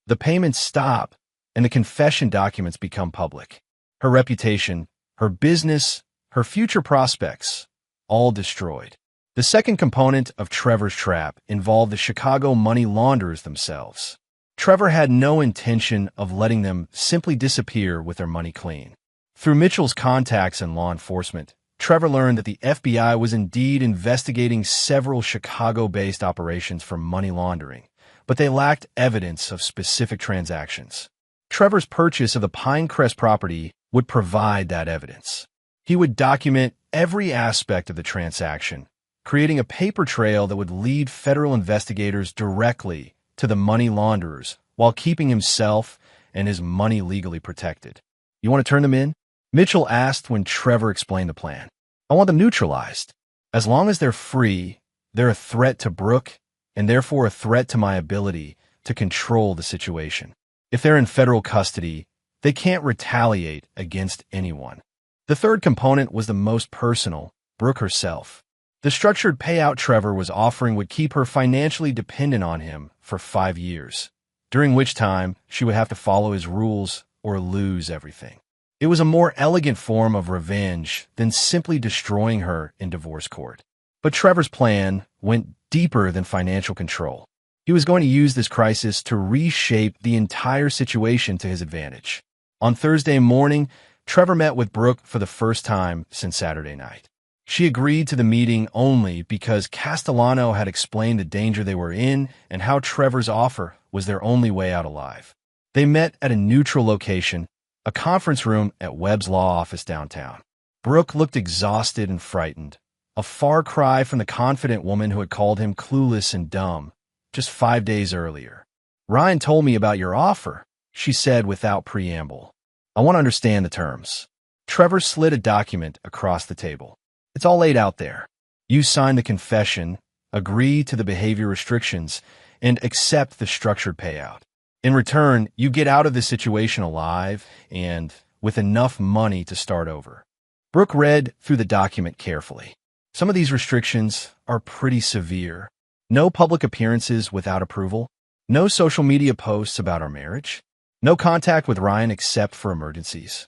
The payments stop, and the confession documents become public. Her reputation, her business, her future prospects, all destroyed. The second component of Trevor's trap involved the Chicago money launderers themselves. Trevor had no intention of letting them simply disappear with their money clean. Through Mitchell's contacts in law enforcement, Trevor learned that the FBI was indeed investigating several Chicago-based operations for money laundering, but they lacked evidence of specific transactions. Trevor's purchase of the Pinecrest property would provide that evidence. He would document every aspect of the transaction, creating a paper trail that would lead federal investigators directly to the money launderers while keeping himself and his money legally protected. "You want to turn them in?" Mitchell asked when Trevor explained the plan. "I want them neutralized. As long as they're free, they're a threat to Brooke and therefore a threat to my ability to control the situation. If they're in federal custody, they can't retaliate against anyone." The third component was the most personal, Brooke herself. The structured payout Trevor was offering would keep her financially dependent on him for 5 years, during which time she would have to follow his rules or lose everything. It was a more elegant form of revenge than simply destroying her in divorce court. But Trevor's plan went deeper than financial control. He was going to use this crisis to reshape the entire situation to his advantage. On Thursday morning, Trevor met with Brooke for the first time since Saturday night. She agreed to the meeting only because Castellano had explained the danger they were in and how Trevor's offer was their only way out alive. They met at a neutral location, a conference room at Webb's law office downtown. Brooke looked exhausted and frightened, a far cry from the confident woman who had called him clueless and dumb just 5 days earlier. "Ryan told me about your offer," she said without preamble. "I want to understand the terms." Trevor slid a document across the table. "It's all laid out there. You sign the confession, agree to the behavior restrictions, and accept the structured payout. In return, you get out of this situation alive and with enough money to start over." Brooke read through the document carefully. Some of these restrictions are pretty severe. No public appearances without approval. No social media posts about our marriage. No contact with Ryan except for emergencies.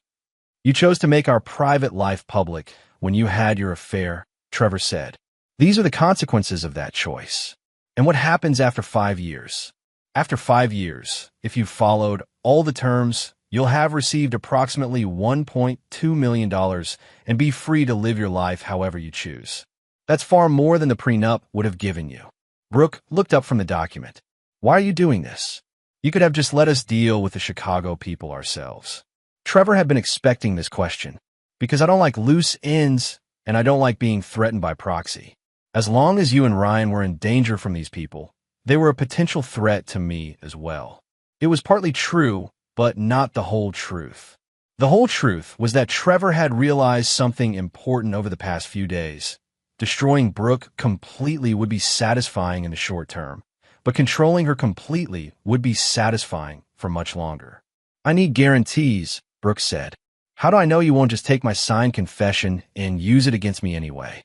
"You chose to make our private life public when you had your affair," Trevor said. "These are the consequences of that choice. And what happens after 5 years? After 5 years, if you've followed all the terms, you'll have received approximately $1.2 million and be free to live your life however you choose. That's far more than the prenup would have given you." Brooke looked up from the document. "Why are you doing this? You could have just let us deal with the Chicago people ourselves." Trevor had been expecting this question. "Because I don't like loose ends and I don't like being threatened by proxy. As long as you and Ryan were in danger from these people, they were a potential threat to me as well." It was partly true, but not the whole truth. The whole truth was that Trevor had realized something important over the past few days. Destroying Brooke completely would be satisfying in the short term, but controlling her completely would be satisfying for much longer. "I need guarantees," Brooke said. "How do I know you won't just take my signed confession and use it against me anyway?"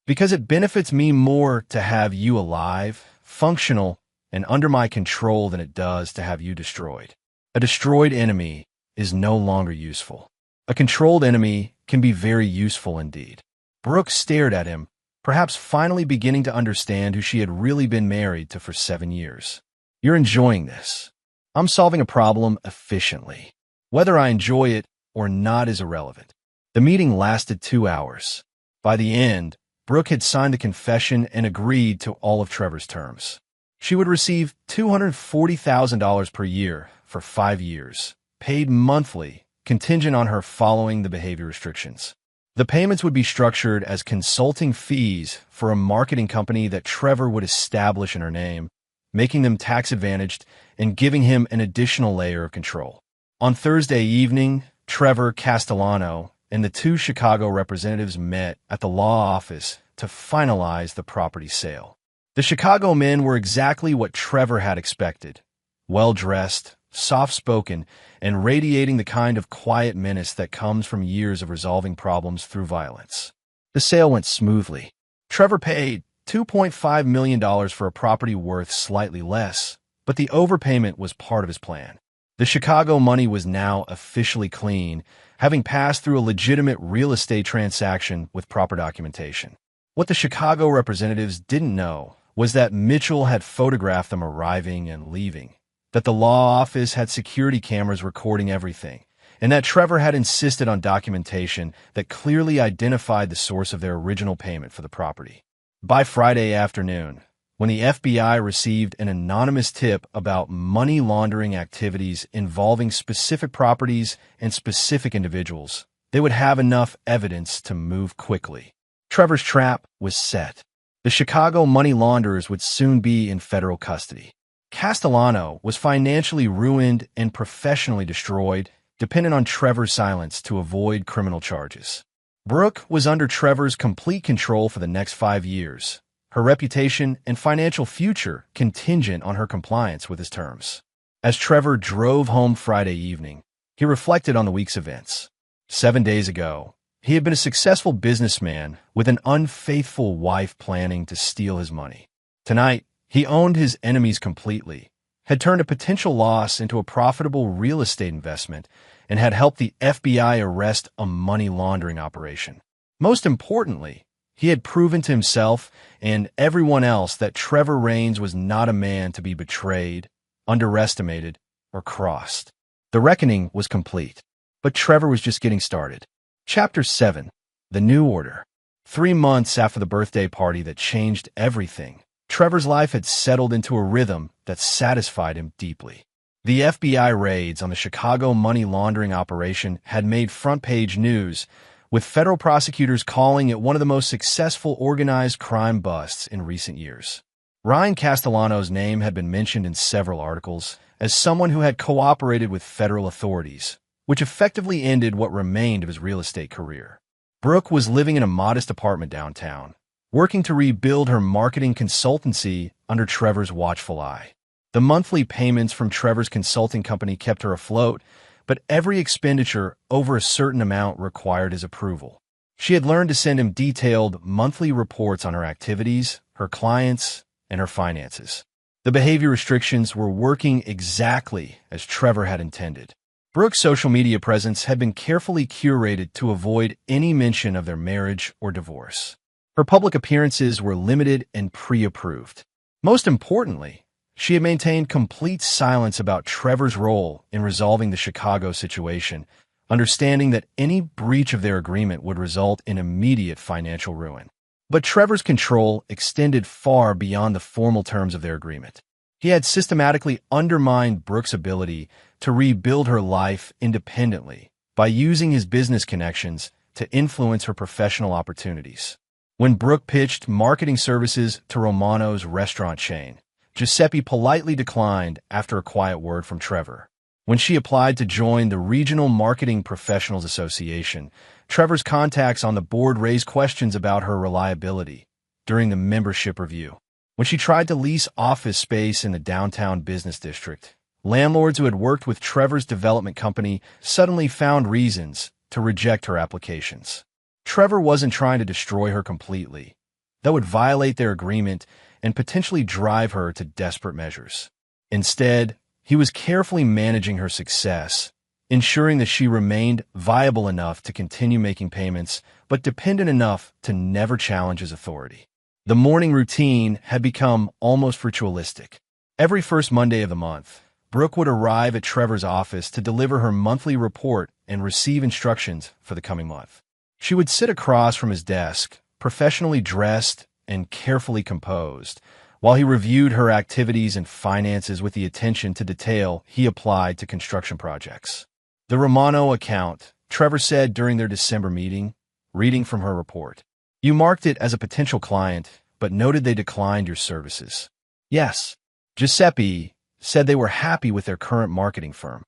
"Because it benefits me more to have you alive, functional, and under my control than it does to have you destroyed. A destroyed enemy is no longer useful. A controlled enemy can be very useful indeed." Brooke stared at him, perhaps finally beginning to understand who she had really been married to for 7 years. "You're enjoying this. I'm solving a problem efficiently. Whether I enjoy it or not is irrelevant." The meeting lasted 2 hours. By the end, Brooke had signed the confession and agreed to all of Trevor's terms. She would receive $240,000 per year for 5 years, paid monthly, contingent on her following the behavior restrictions. The payments would be structured as consulting fees for a marketing company that Trevor would establish in her name, making them tax-advantaged and giving him an additional layer of control. On Thursday evening, Trevor, Castellano, and the 2 Chicago representatives met at the law office to finalize the property sale. The Chicago men were exactly what Trevor had expected: well-dressed, soft-spoken, and radiating the kind of quiet menace that comes from years of resolving problems through violence. The sale went smoothly. Trevor paid $2.5 million for a property worth slightly less, but the overpayment was part of his plan. The Chicago money was now officially clean, having passed through a legitimate real estate transaction with proper documentation. What the Chicago representatives didn't know was that Mitchell had photographed them arriving and leaving, that the law office had security cameras recording everything, and that Trevor had insisted on documentation that clearly identified the source of their original payment for the property. By Friday afternoon, when the FBI received an anonymous tip about money laundering activities involving specific properties and specific individuals, they would have enough evidence to move quickly. Trevor's trap was set. The Chicago money launderers would soon be in federal custody. Castellano was financially ruined and professionally destroyed, dependent on Trevor's silence to avoid criminal charges. Brooke was under Trevor's complete control for the next 5 years, her reputation and financial future contingent on her compliance with his terms. As Trevor drove home Friday evening, he reflected on the week's events. 7 days ago, he had been a successful businessman with an unfaithful wife planning to steal his money. Tonight, he owned his enemies completely, had turned a potential loss into a profitable real estate investment, and had helped the FBI arrest a money laundering operation. Most importantly, He had proven to himself and everyone else that Trevor Raines was not a man to be betrayed, underestimated, or crossed. The reckoning was complete, but Trevor was just getting started. Chapter 7. The New Order. 3 months after the birthday party that changed everything, Trevor's life had settled into a rhythm that satisfied him deeply. The FBI raids on the Chicago money laundering operation had made front-page news, with federal prosecutors calling it one of the most successful organized crime busts in recent years. Ryan Castellano's name had been mentioned in several articles as someone who had cooperated with federal authorities, which effectively ended what remained of his real estate career. Brooke was living in a modest apartment downtown, working to rebuild her marketing consultancy under Trevor's watchful eye. The monthly payments from Trevor's consulting company kept her afloat, but every expenditure over a certain amount required his approval. She had learned to send him detailed monthly reports on her activities, her clients, and her finances. The behavior restrictions were working exactly as Trevor had intended. Brooke's social media presence had been carefully curated to avoid any mention of their marriage or divorce. Her public appearances were limited and pre-approved. Most importantly, she had maintained complete silence about Trevor's role in resolving the Chicago situation, understanding that any breach of their agreement would result in immediate financial ruin. But Trevor's control extended far beyond the formal terms of their agreement. He had systematically undermined Brooke's ability to rebuild her life independently by using his business connections to influence her professional opportunities. When Brooke pitched marketing services to Romano's restaurant chain, Giuseppe politely declined after a quiet word from Trevor. When she applied to join the Regional Marketing Professionals Association, Trevor's contacts on the board raised questions about her reliability during the membership review. When she tried to lease office space in the downtown business district, landlords who had worked with Trevor's development company suddenly found reasons to reject her applications. Trevor wasn't trying to destroy her completely. That would violate their agreement and potentially drive her to desperate measures. Instead, he was carefully managing her success, ensuring that she remained viable enough to continue making payments, but dependent enough to never challenge his authority. The morning routine had become almost ritualistic. Every first Monday of the month, Brooke would arrive at Trevor's office to deliver her monthly report and receive instructions for the coming month. She would sit across from his desk, professionally dressed and carefully composed, while he reviewed her activities and finances with the attention to detail he applied to construction projects. The Romano account, Trevor said during their December meeting, reading from her report. You marked it as a potential client, but noted they declined your services. Yes. Giuseppe said they were happy with their current marketing firm.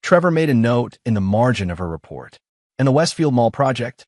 Trevor made a note in the margin of her report. And the Westfield Mall project?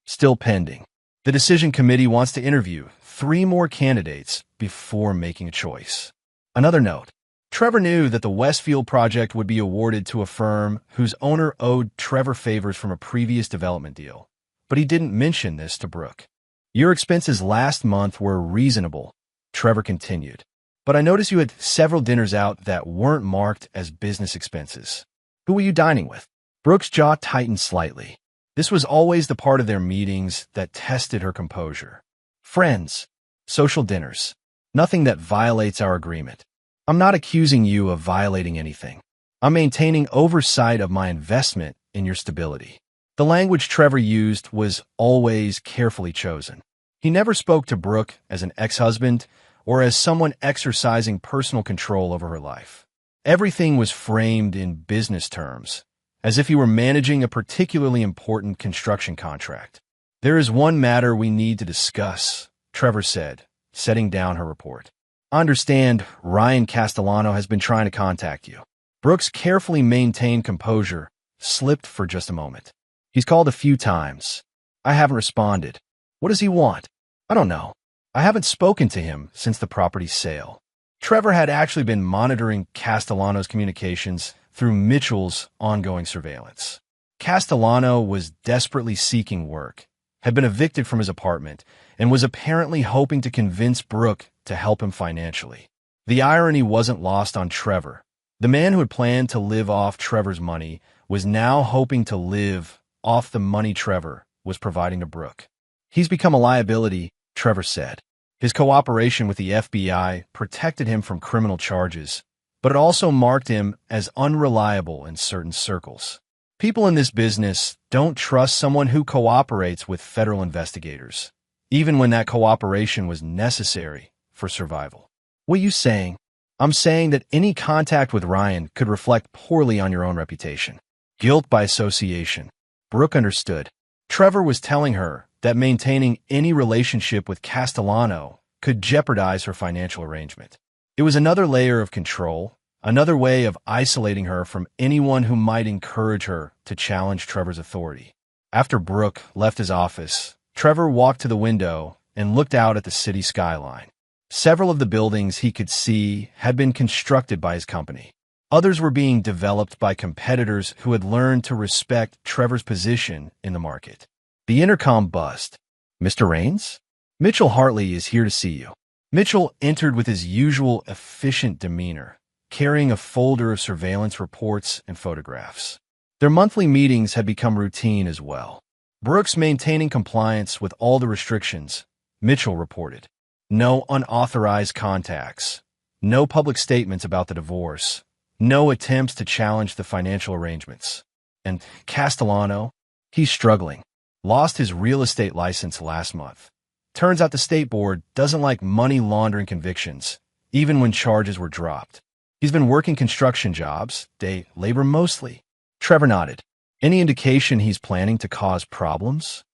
Still pending. The decision committee wants to interview 3 more candidates before making a choice. Another note. Trevor knew that the Westfield project would be awarded to a firm whose owner owed Trevor favors from a previous development deal, but he didn't mention this to Brooke. Your expenses last month were reasonable, Trevor continued, but I noticed you had several dinners out that weren't marked as business expenses. Who were you dining with? Brooke's jaw tightened slightly. This was always the part of their meetings that tested her composure. Friends, social dinners, nothing that violates our agreement. I'm not accusing you of violating anything. I'm maintaining oversight of my investment in your stability. The language Trevor used was always carefully chosen. He never spoke to Brooke as an ex-husband or as someone exercising personal control over her life. Everything was framed in business terms, as if he were managing a particularly important construction contract. There is one matter we need to discuss, Trevor said, setting down her report. I understand Ryan Castellano has been trying to contact you. Brooke's carefully maintained composure slipped for just a moment. He's called a few times. I haven't responded. What does he want? I don't know. I haven't spoken to him since the property's sale. Trevor had actually been monitoring Castellano's communications through Mitchell's ongoing surveillance. Castellano was desperately seeking work, had been evicted from his apartment, and was apparently hoping to convince Brooke to help him financially. The irony wasn't lost on Trevor. The man who had planned to live off Trevor's money was now hoping to live off the money Trevor was providing to Brooke. He's become a liability, Trevor said. His cooperation with the FBI protected him from criminal charges, but it also marked him as unreliable in certain circles. People in this business don't trust someone who cooperates with federal investigators, even when that cooperation was necessary for survival. What are you saying? I'm saying that any contact with Ryan could reflect poorly on your own reputation. Guilt by association. Brooke understood. Trevor was telling her that maintaining any relationship with Castellano could jeopardize her financial arrangement. It was another layer of control, another way of isolating her from anyone who might encourage her to challenge Trevor's authority. After Brooke left his office, Trevor walked to the window and looked out at the city skyline. Several of the buildings he could see had been constructed by his company. Others were being developed by competitors who had learned to respect Trevor's position in the market. The intercom buzzed. "Mr. Raines? Mitchell Hartley is here to see you." Mitchell entered with his usual efficient demeanor, carrying a folder of surveillance reports and photographs. Their monthly meetings had become routine as well. Brooks maintaining compliance with all the restrictions, Mitchell reported. No unauthorized contacts, no public statements about the divorce, no attempts to challenge the financial arrangements. And Castellano, he's struggling. Lost his real estate license last month. Turns out the state board doesn't like money laundering convictions, even when charges were dropped. He's been working construction jobs, day labor mostly. Trevor nodded. Any indication he's planning to cause problems?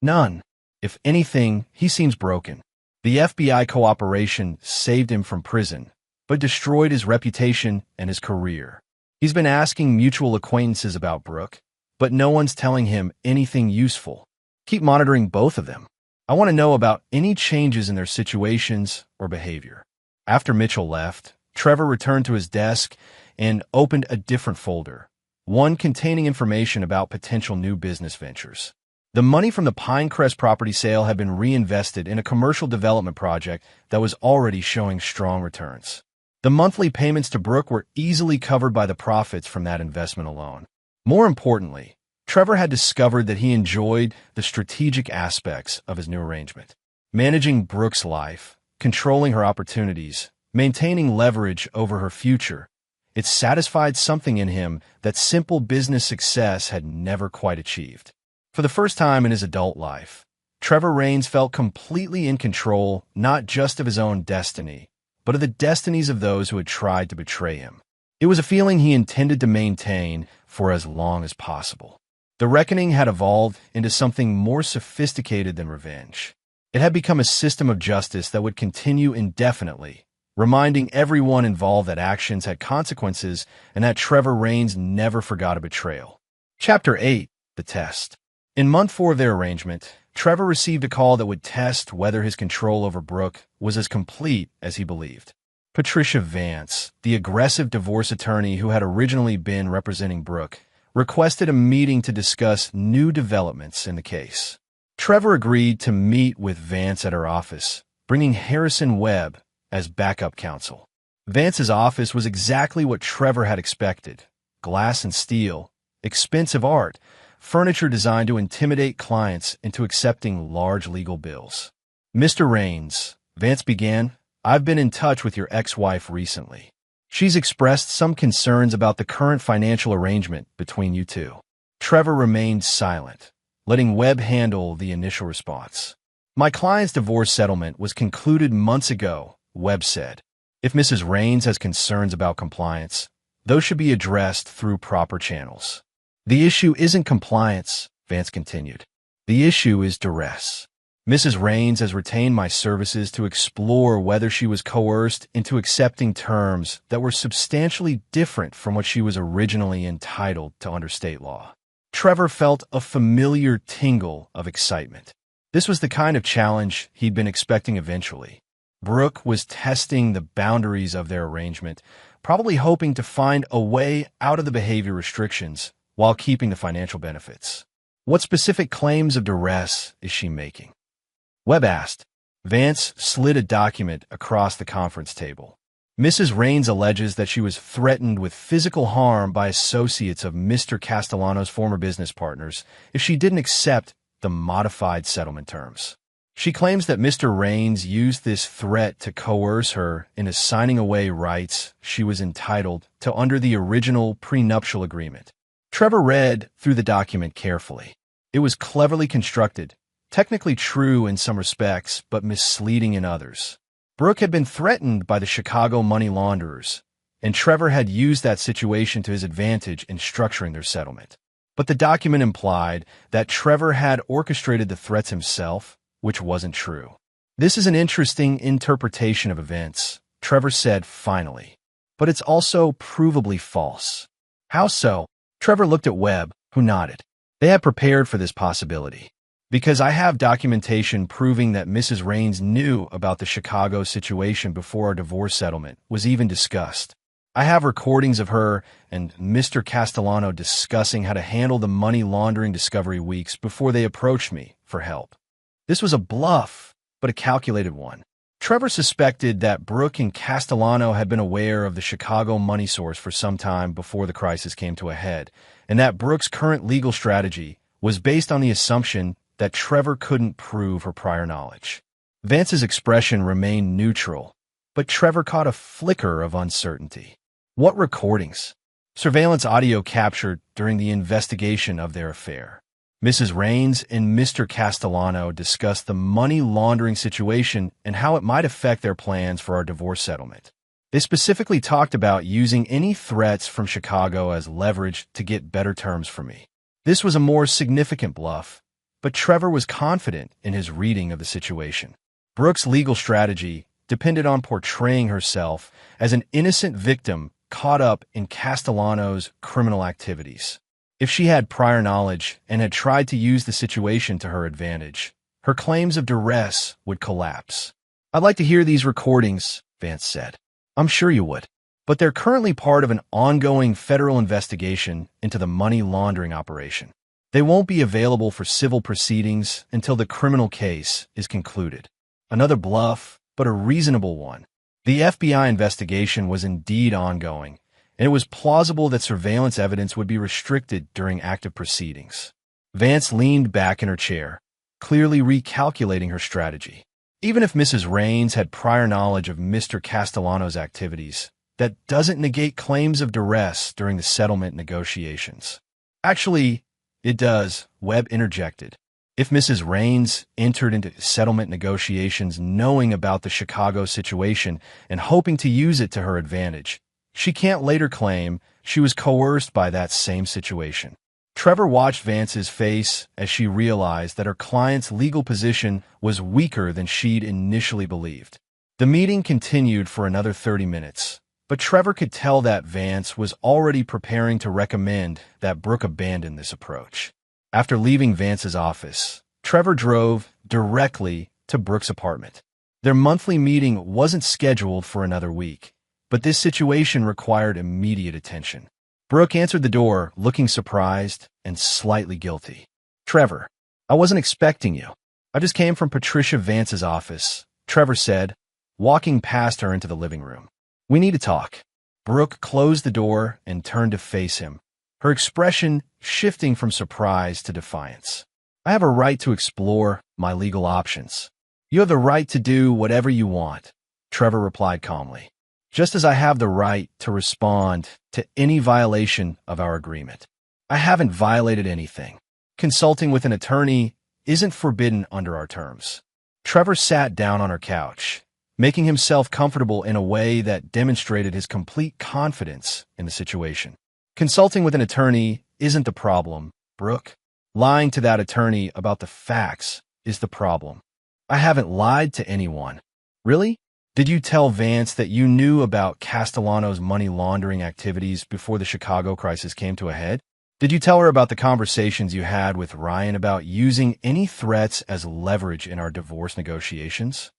None. If anything, he seems broken. The FBI cooperation saved him from prison, but destroyed his reputation and his career. He's been asking mutual acquaintances about Brooke, but no one's telling him anything useful. Keep monitoring both of them. I want to know about any changes in their situations or behavior. After Mitchell left, Trevor returned to his desk and opened a different folder, one containing information about potential new business ventures. The money from the Pinecrest property sale had been reinvested in a commercial development project that was already showing strong returns. The monthly payments to Brooke were easily covered by the profits from that investment alone. More importantly, Trevor had discovered that he enjoyed the strategic aspects of his new arrangement. Managing Brooke's life, controlling her opportunities, maintaining leverage over her future. It satisfied something in him that simple business success had never quite achieved. For the first time in his adult life, Trevor Raines felt completely in control not just of his own destiny, but of the destinies of those who had tried to betray him. It was a feeling he intended to maintain for as long as possible. The reckoning had evolved into something more sophisticated than revenge. It had become a system of justice that would continue indefinitely, reminding everyone involved that actions had consequences and that Trevor Raines never forgot a betrayal. Chapter 8. The Test. In month 4 of their arrangement, Trevor received a call that would test whether his control over Brooke was as complete as he believed. Patricia Vance, the aggressive divorce attorney who had originally been representing Brooke, requested a meeting to discuss new developments in the case. Trevor agreed to meet with Vance at her office, bringing Harrison Webb as backup counsel. Vance's office was exactly what Trevor had expected: glass and steel, expensive art, furniture designed to intimidate clients into accepting large legal bills. "Mr. Raines," Vance began, "I've been in touch with your ex-wife recently. She's expressed some concerns about the current financial arrangement between you two." Trevor remained silent, letting Webb handle the initial response. "My client's divorce settlement was concluded months ago," Webb said. "If Mrs. Raines has concerns about compliance, those should be addressed through proper channels." "The issue isn't compliance," Vance continued. "The issue is duress. Mrs. Raines has retained my services to explore whether she was coerced into accepting terms that were substantially different from what she was originally entitled to under state law." Trevor felt a familiar tingle of excitement. This was the kind of challenge he'd been expecting eventually. Brooke was testing the boundaries of their arrangement, probably hoping to find a way out of the behavior restrictions while keeping the financial benefits. "What specific claims of duress is she making?" Webb asked. Vance slid a document across the conference table. "Mrs. Raines alleges that she was threatened with physical harm by associates of Mr. Castellano's former business partners if she didn't accept the modified settlement terms. She claims that Mr. Raines used this threat to coerce her into signing away rights she was entitled to under the original prenuptial agreement. Trevor read through the document carefully. It was cleverly constructed, technically true in some respects, but misleading in others. Brooke had been threatened by the Chicago money launderers, and Trevor had used that situation to his advantage in structuring their settlement. But the document implied that Trevor had orchestrated the threats himself, which wasn't true. "This is an interesting interpretation of events," Trevor said finally. "But it's also provably false." "How so?" Trevor looked at Webb, who nodded. They had prepared for this possibility. "Because I have documentation proving that Mrs. Raines knew about the Chicago situation before our divorce settlement was even discussed. I have recordings of her and Mr. Castellano discussing how to handle the money laundering discovery weeks before they approached me for help. This was a bluff, but a calculated one." Trevor suspected that Brooke and Castellano had been aware of the Chicago money source for some time before the crisis came to a head, and that Brooke's current legal strategy was based on the assumption that Trevor couldn't prove her prior knowledge. Vance's expression remained neutral, but Trevor caught a flicker of uncertainty. "What recordings?" "Surveillance audio captured during the investigation of their affair. Mrs. Raines and Mr. Castellano discussed the money laundering situation and how it might affect their plans for our divorce settlement. They specifically talked about using any threats from Chicago as leverage to get better terms for me." This was a more significant bluff, but Trevor was confident in his reading of the situation. Brooke's legal strategy depended on portraying herself as an innocent victim caught up in Castellano's criminal activities. If she had prior knowledge and had tried to use the situation to her advantage, her claims of duress would collapse. "I'd like to hear these recordings," Vance said. "I'm sure you would. But they're currently part of an ongoing federal investigation into the money laundering operation. They won't be available for civil proceedings until the criminal case is concluded." Another bluff, but a reasonable one. The FBI investigation was indeed ongoing, and it was plausible that surveillance evidence would be restricted during active proceedings. Vance leaned back in her chair, clearly recalculating her strategy. Even if Mrs. Raines had prior knowledge of Mr. Castellano's activities, that doesn't negate claims of duress during the settlement negotiations. "Actually, it does," Webb interjected. "If Mrs. Raines entered into settlement negotiations knowing about the Chicago situation and hoping to use it to her advantage, she can't later claim she was coerced by that same situation." Trevor watched Vance's face as she realized that her client's legal position was weaker than she'd initially believed. The meeting continued for another 30 minutes, but Trevor could tell that Vance was already preparing to recommend that Brooke abandon this approach. After leaving Vance's office, Trevor drove directly to Brooke's apartment. Their monthly meeting wasn't scheduled for another week, but this situation required immediate attention. Brooke answered the door, looking surprised and slightly guilty. "Trevor, I wasn't expecting you. I just came from Patricia Vance's office," Trevor said, walking past her into the living room. "We need to talk." Brooke closed the door and turned to face him, her expression shifting from surprise to defiance. "I have a right to explore my legal options." "You have the right to do whatever you want," Trevor replied calmly. "Just as I have the right to respond to any violation of our agreement. I haven't violated anything. Consulting with an attorney isn't forbidden under our terms." Trevor sat down on her couch, making himself comfortable in a way that demonstrated his complete confidence in the situation. "Consulting with an attorney isn't the problem, Brooke. Lying to that attorney about the facts is the problem. I haven't lied to anyone." "Really? Did you tell Vance that you knew about Castellano's money laundering activities before the Chicago crisis came to a head? Did you tell her about the conversations you had with Ryan about using any threats as leverage in our divorce negotiations?"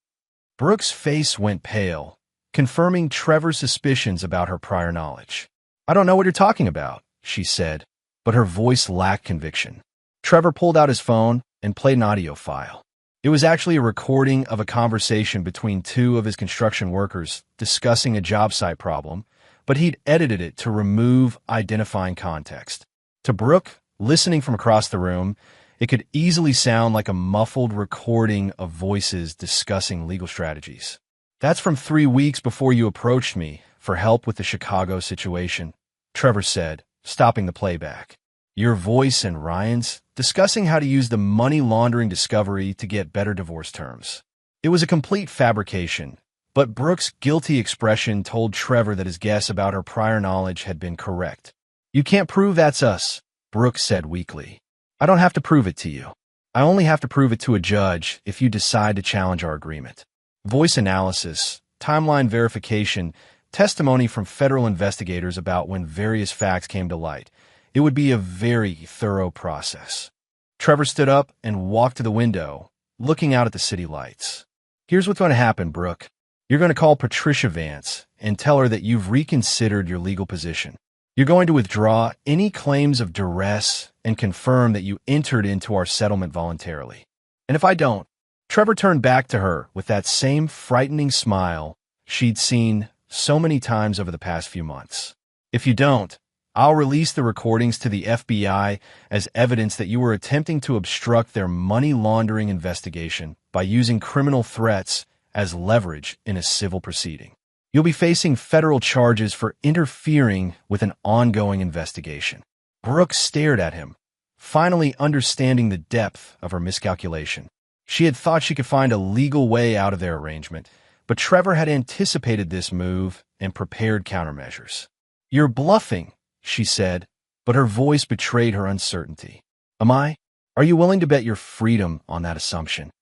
Brooke's face went pale, confirming Trevor's suspicions about her prior knowledge. "I don't know what you're talking about," she said, but her voice lacked conviction. Trevor pulled out his phone and played an audio file. It was actually a recording of a conversation between two of his construction workers discussing a job site problem, but he'd edited it to remove identifying context. To Brooke, listening from across the room, It could easily sound like a muffled recording of voices discussing legal strategies. "That's from 3 weeks before you approached me for help with the Chicago situation," Trevor said, stopping the playback. "Your voice and Ryan's discussing how to use the money laundering discovery to get better divorce terms." It was a complete fabrication, but Brooke's guilty expression told Trevor that his guess about her prior knowledge had been correct. "You can't prove that's us," Brooke said weakly. "I don't have to prove it to you. I only have to prove it to a judge if you decide to challenge our agreement." Voice analysis, timeline verification, testimony from federal investigators about when various facts came to light. It would be a very thorough process. Trevor stood up and walked to the window, looking out at the city lights. "Here's what's going to happen, Brooke. You're going to call Patricia Vance and tell her that you've reconsidered your legal position. You're going to withdraw any claims of duress and confirm that you entered into our settlement voluntarily. And if I don't," Trevor turned back to her with that same frightening smile she'd seen so many times over the past few months. "If you don't, I'll release the recordings to the FBI as evidence that you were attempting to obstruct their money laundering investigation by using criminal threats as leverage in a civil proceeding. You'll be facing federal charges for interfering with an ongoing investigation." Brooke stared at him, finally understanding the depth of her miscalculation. She had thought she could find a legal way out of their arrangement, but Trevor had anticipated this move and prepared countermeasures. "You're bluffing," she said, but her voice betrayed her uncertainty. "Am I? Are you willing to bet your freedom on that assumption?"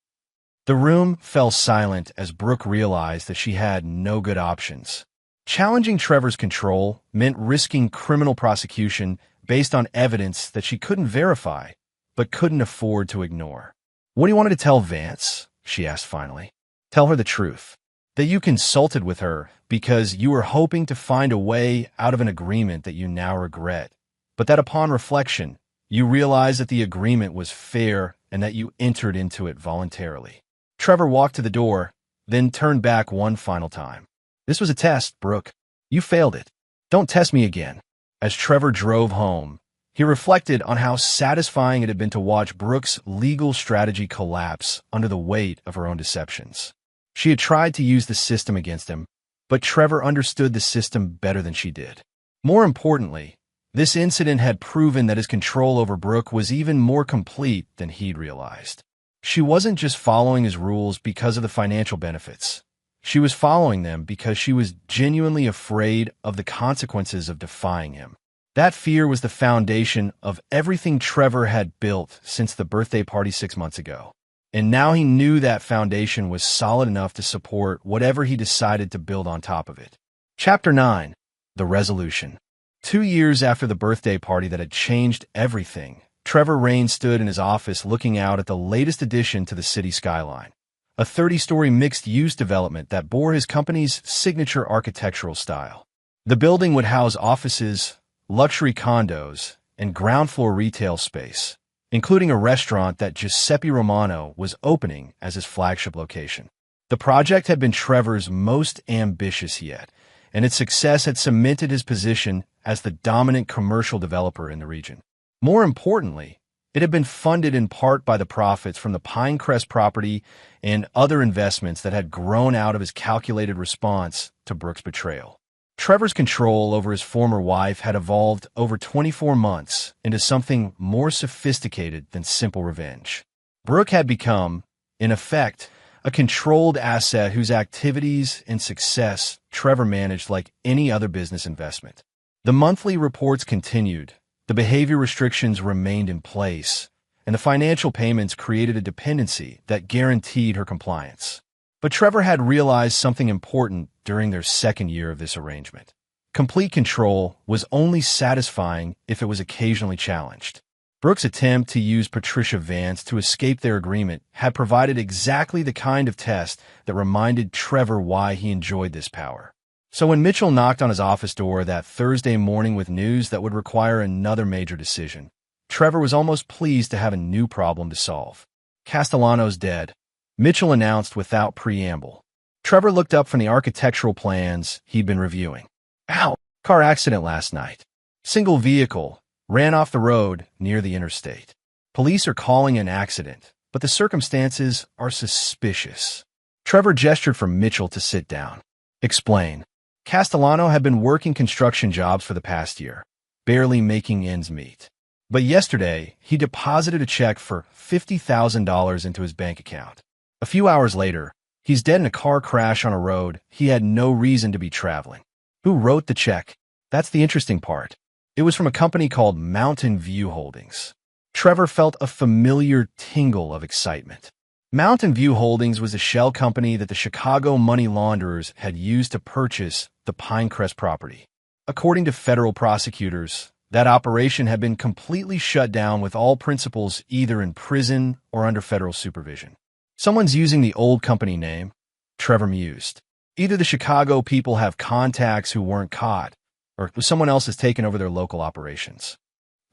The room fell silent as Brooke realized that she had no good options. Challenging Trevor's control meant risking criminal prosecution based on evidence that she couldn't verify, but couldn't afford to ignore. "What do you want me to tell Vance?" she asked finally. "Tell her the truth. That you consulted with her because you were hoping to find a way out of an agreement that you now regret, but that upon reflection, you realized that the agreement was fair and that you entered into it voluntarily." Trevor walked to the door, then turned back one final time. "This was a test, Brooke. You failed it. Don't test me again." As Trevor drove home, he reflected on how satisfying it had been to watch Brooke's legal strategy collapse under the weight of her own deceptions. She had tried to use the system against him, but Trevor understood the system better than she did. More importantly, this incident had proven that his control over Brooke was even more complete than he'd realized. She wasn't just following his rules because of the financial benefits. She was following them because she was genuinely afraid of the consequences of defying him. That fear was the foundation of everything Trevor had built since the birthday party 6 months ago. And now he knew that foundation was solid enough to support whatever he decided to build on top of it. Chapter 9. The Resolution. 2 years after the birthday party that had changed everything, Trevor Raines stood in his office looking out at the latest addition to the city skyline, a 30-story mixed-use development that bore his company's signature architectural style. The building would house offices, luxury condos, and ground-floor retail space, including a restaurant that Giuseppe Romano was opening as his flagship location. The project had been Trevor's most ambitious yet, and its success had cemented his position as the dominant commercial developer in the region. More importantly, it had been funded in part by the profits from the Pinecrest property and other investments that had grown out of his calculated response to Brooke's betrayal. Trevor's control over his former wife had evolved over 24 months into something more sophisticated than simple revenge. Brooke had become, in effect, a controlled asset whose activities and success Trevor managed like any other business investment. The monthly reports continued, the behavior restrictions remained in place, and the financial payments created a dependency that guaranteed her compliance. But Trevor had realized something important during their second year of this arrangement. Complete control was only satisfying if it was occasionally challenged. Brooke's attempt to use Patricia Vance to escape their agreement had provided exactly the kind of test that reminded Trevor why he enjoyed this power. So when Mitchell knocked on his office door that Thursday morning with news that would require another major decision, Trevor was almost pleased to have a new problem to solve. "Castellano's dead," Mitchell announced without preamble. Trevor looked up from the architectural plans he'd been reviewing. "Ow! Car accident last night. Single vehicle. Ran off the road near the interstate." Police are calling an accident, but the circumstances are suspicious. Trevor gestured for Mitchell to sit down. Explain. Castellano had been working construction jobs for the past year, barely making ends meet. But yesterday, he deposited a check for $50,000 into his bank account. A few hours later, he's dead in a car crash on a road he had no reason to be traveling. Who wrote the check? That's the interesting part. It was from a company called Mountain View Holdings. Trevor felt a familiar tingle of excitement. Mountain View Holdings was a shell company that the Chicago money launderers had used to purchase the Pinecrest property. According to federal prosecutors, that operation had been completely shut down with all principals either in prison or under federal supervision. Someone's using the old company name, Trevor mused. Either the Chicago people have contacts who weren't caught, or someone else has taken over their local operations.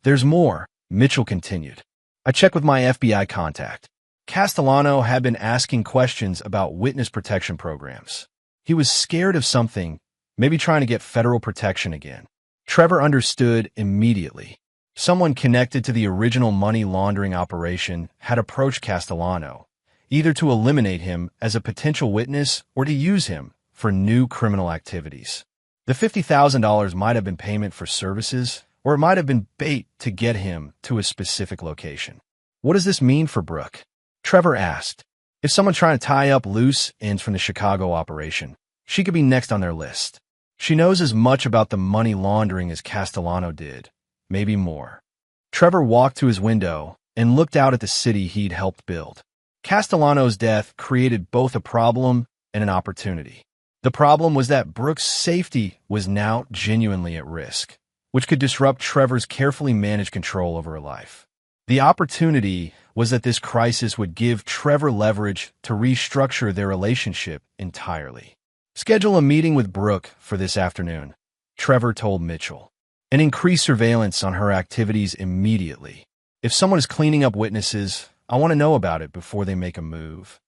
There's more, Mitchell continued. I checked with my FBI contact. Castellano had been asking questions about witness protection programs. He was scared of something, maybe trying to get federal protection again. Trevor understood immediately. Someone connected to the original money laundering operation had approached Castellano, either to eliminate him as a potential witness or to use him for new criminal activities. The $50,000 might have been payment for services, or it might have been bait to get him to a specific location. What does this mean for Brooke? Trevor asked. If someone's trying to tie up loose ends from the Chicago operation, she could be next on their list. She knows as much about the money laundering as Castellano did, maybe more. Trevor walked to his window and looked out at the city he'd helped build. Castellano's death created both a problem and an opportunity. The problem was that Brooke's safety was now genuinely at risk, which could disrupt Trevor's carefully managed control over her life. The opportunity was that this crisis would give Trevor leverage to restructure their relationship entirely. Schedule a meeting with Brooke for this afternoon, Trevor told Mitchell, and increase surveillance on her activities immediately. If someone is cleaning up witnesses, I want to know about it before they make a move.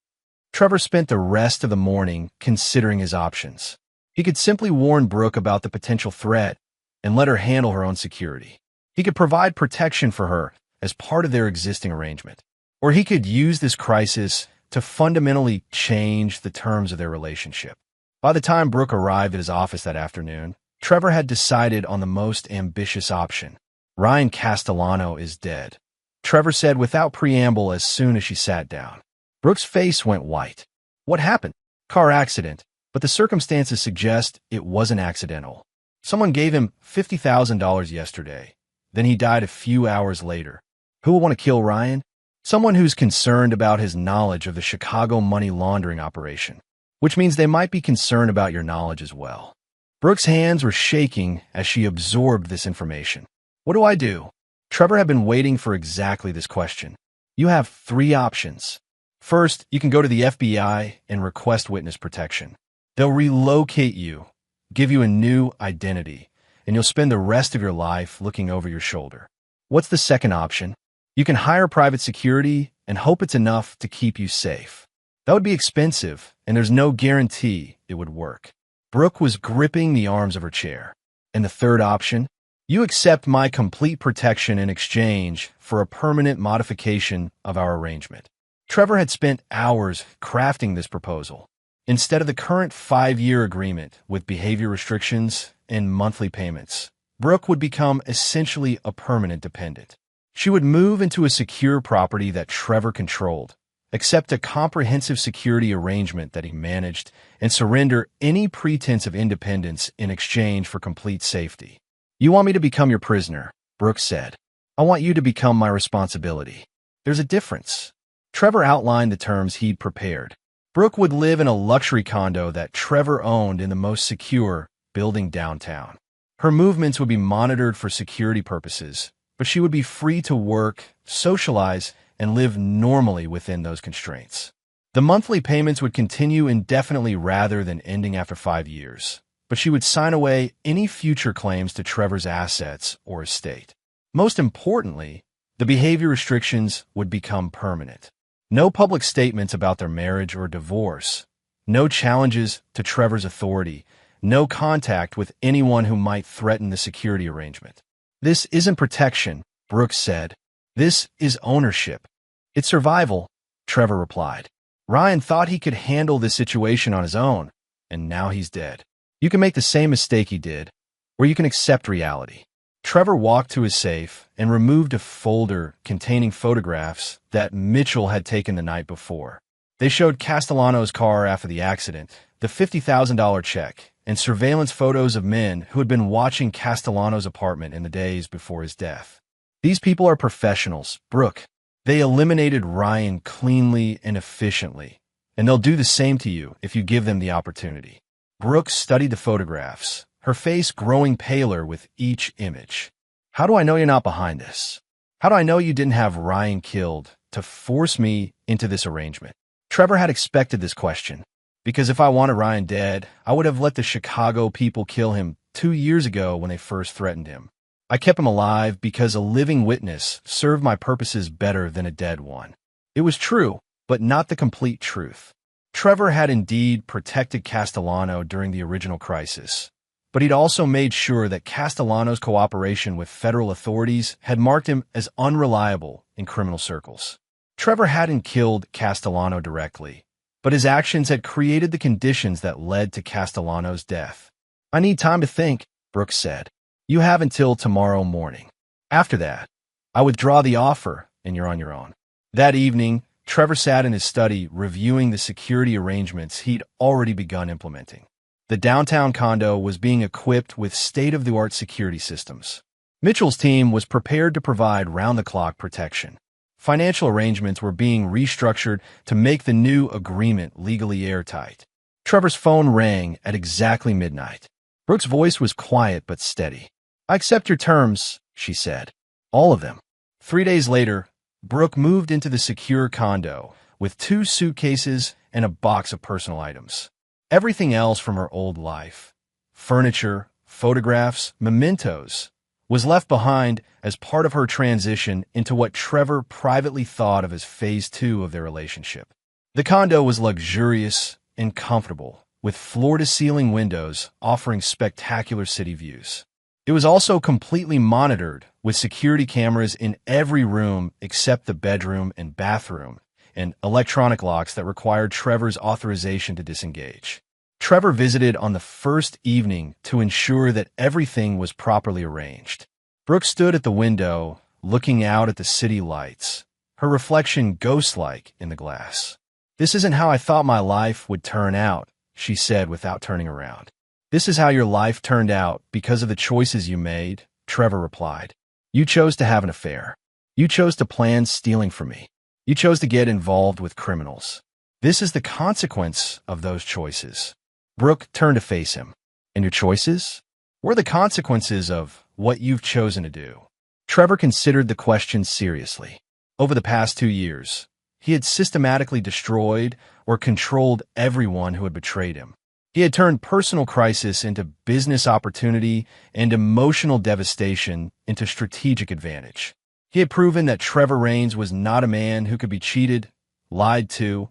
Trevor spent the rest of the morning considering his options. He could simply warn Brooke about the potential threat and let her handle her own security. He could provide protection for her as part of their existing arrangement. Or he could use this crisis to fundamentally change the terms of their relationship. By the time Brooke arrived at his office that afternoon, Trevor had decided on the most ambitious option. Ryan Castellano is dead, Trevor said without preamble as soon as she sat down. Brooke's face went white. What happened? Car accident, but the circumstances suggest it wasn't accidental. Someone gave him $50,000 yesterday. Then he died a few hours later. Who will want to kill Ryan? Someone who's concerned about his knowledge of the Chicago money laundering operation, which means they might be concerned about your knowledge as well. Brooke's hands were shaking as she absorbed this information. What do I do? Trevor had been waiting for exactly this question. You have 3 options. First, you can go to the FBI and request witness protection. They'll relocate you, give you a new identity, and you'll spend the rest of your life looking over your shoulder. What's the second option? You can hire private security and hope it's enough to keep you safe. That would be expensive, and there's no guarantee it would work. Brooke was gripping the arms of her chair. And the third option? You accept my complete protection in exchange for a permanent modification of our arrangement. Trevor had spent hours crafting this proposal. Instead of the current 5-year agreement with behavior restrictions and monthly payments, Brooke would become essentially a permanent dependent. She would move into a secure property that Trevor controlled, accept a comprehensive security arrangement that he managed, and surrender any pretense of independence in exchange for complete safety. You want me to become your prisoner, Brooke said. I want you to become my responsibility. There's a difference. Trevor outlined the terms he'd prepared. Brooke would live in a luxury condo that Trevor owned in the most secure building downtown. Her movements would be monitored for security purposes, but she would be free to work, socialize, and live normally within those constraints. The monthly payments would continue indefinitely rather than ending after 5 years, but she would sign away any future claims to Trevor's assets or estate. Most importantly, the behavior restrictions would become permanent. No public statements about their marriage or divorce, no challenges to Trevor's authority, no contact with anyone who might threaten the security arrangement. This isn't protection, Brooke said. This is ownership. It's survival, Trevor replied. Ryan thought he could handle this situation on his own, and now he's dead. You can make the same mistake he did, or you can accept reality. Trevor walked to his safe and removed a folder containing photographs that Mitchell had taken the night before. They showed Castellano's car after the accident, the $50,000 check, and surveillance photos of men who had been watching Castellano's apartment in the days before his death. These people are professionals, Brooke. They eliminated Ryan cleanly and efficiently, and they'll do the same to you if you give them the opportunity. Brooke studied the photographs, her face growing paler with each image. How do I know you're not behind this? How do I know you didn't have Ryan killed to force me into this arrangement? Trevor had expected this question, because if I wanted Ryan dead, I would have let the Chicago people kill him 2 years ago when they first threatened him. I kept him alive because a living witness served my purposes better than a dead one. It was true, but not the complete truth. Trevor had indeed protected Castellano during the original crisis, but he'd also made sure that Castellano's cooperation with federal authorities had marked him as unreliable in criminal circles. Trevor hadn't killed Castellano directly, but his actions had created the conditions that led to Castellano's death. I need time to think, Brooks said. You have until tomorrow morning. After that, I withdraw the offer and you're on your own. That evening, Trevor sat in his study reviewing the security arrangements he'd already begun implementing. The downtown condo was being equipped with state-of-the-art security systems. Mitchell's team was prepared to provide round-the-clock protection. Financial arrangements were being restructured to make the new agreement legally airtight. Trevor's phone rang at exactly midnight. Brooke's voice was quiet but steady. I accept your terms, she said. All of them. 3 days later, Brooke moved into the secure condo with 2 suitcases and a box of personal items. Everything else from her old life, furniture, photographs, mementos, was left behind as part of her transition into what Trevor privately thought of as phase 2 of their relationship. The condo was luxurious and comfortable, with floor-to-ceiling windows offering spectacular city views. It was also completely monitored, with security cameras in every room except the bedroom and bathroom, and electronic locks that required Trevor's authorization to disengage. Trevor visited on the first evening to ensure that everything was properly arranged. Brooke stood at the window, looking out at the city lights, her reflection ghost-like in the glass. This isn't how I thought my life would turn out, she said without turning around. This is how your life turned out because of the choices you made, Trevor replied. You chose to have an affair. You chose to plan stealing from me. You chose to get involved with criminals. This is the consequence of those choices. Brooke turned to face him. And your choices? Were the consequences of what you've chosen to do? Trevor considered the question seriously. Over the past 2 years, he had systematically destroyed or controlled everyone who had betrayed him. He had turned personal crisis into business opportunity and emotional devastation into strategic advantage. He had proven that Trevor Raines was not a man who could be cheated, lied to,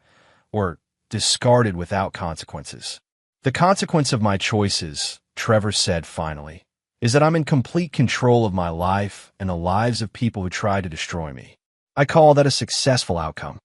or discarded without consequences. The consequence of my choices, Trevor said finally, is that I'm in complete control of my life and the lives of people who try to destroy me. I call that a successful outcome.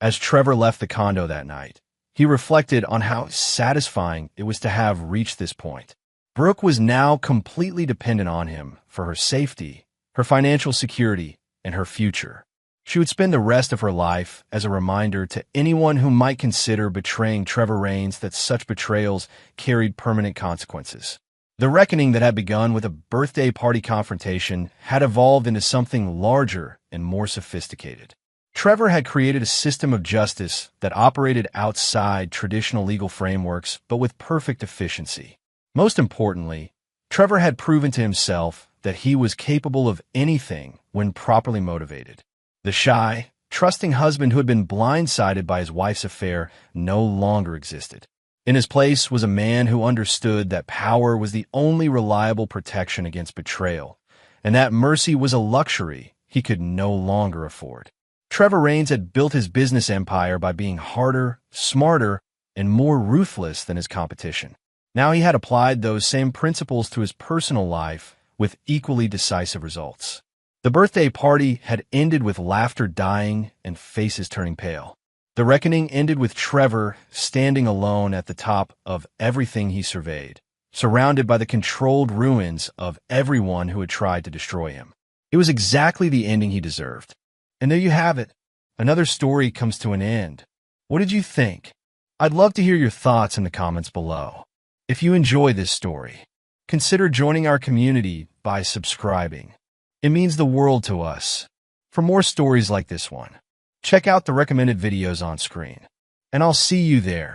As Trevor left the condo that night, he reflected on how satisfying it was to have reached this point. Brooke was now completely dependent on him for her safety, her financial security, and her future. She would spend the rest of her life as a reminder to anyone who might consider betraying Trevor Raines that such betrayals carried permanent consequences. The reckoning that had begun with a birthday party confrontation had evolved into something larger and more sophisticated. Trevor had created a system of justice that operated outside traditional legal frameworks, but with perfect efficiency. Most importantly, Trevor had proven to himself that he was capable of anything when properly motivated. The shy, trusting husband who had been blindsided by his wife's affair no longer existed. In his place was a man who understood that power was the only reliable protection against betrayal, and that mercy was a luxury he could no longer afford. Trevor Raines had built his business empire by being harder, smarter, and more ruthless than his competition. Now he had applied those same principles to his personal life with equally decisive results. The birthday party had ended with laughter dying and faces turning pale. The reckoning ended with Trevor standing alone at the top of everything he surveyed, surrounded by the controlled ruins of everyone who had tried to destroy him. It was exactly the ending he deserved. And there you have it. Another story comes to an end. What did you think? I'd love to hear your thoughts in the comments below. If you enjoy this story, consider joining our community by subscribing. It means the world to us. For more stories like this one, check out the recommended videos on screen. And I'll see you there.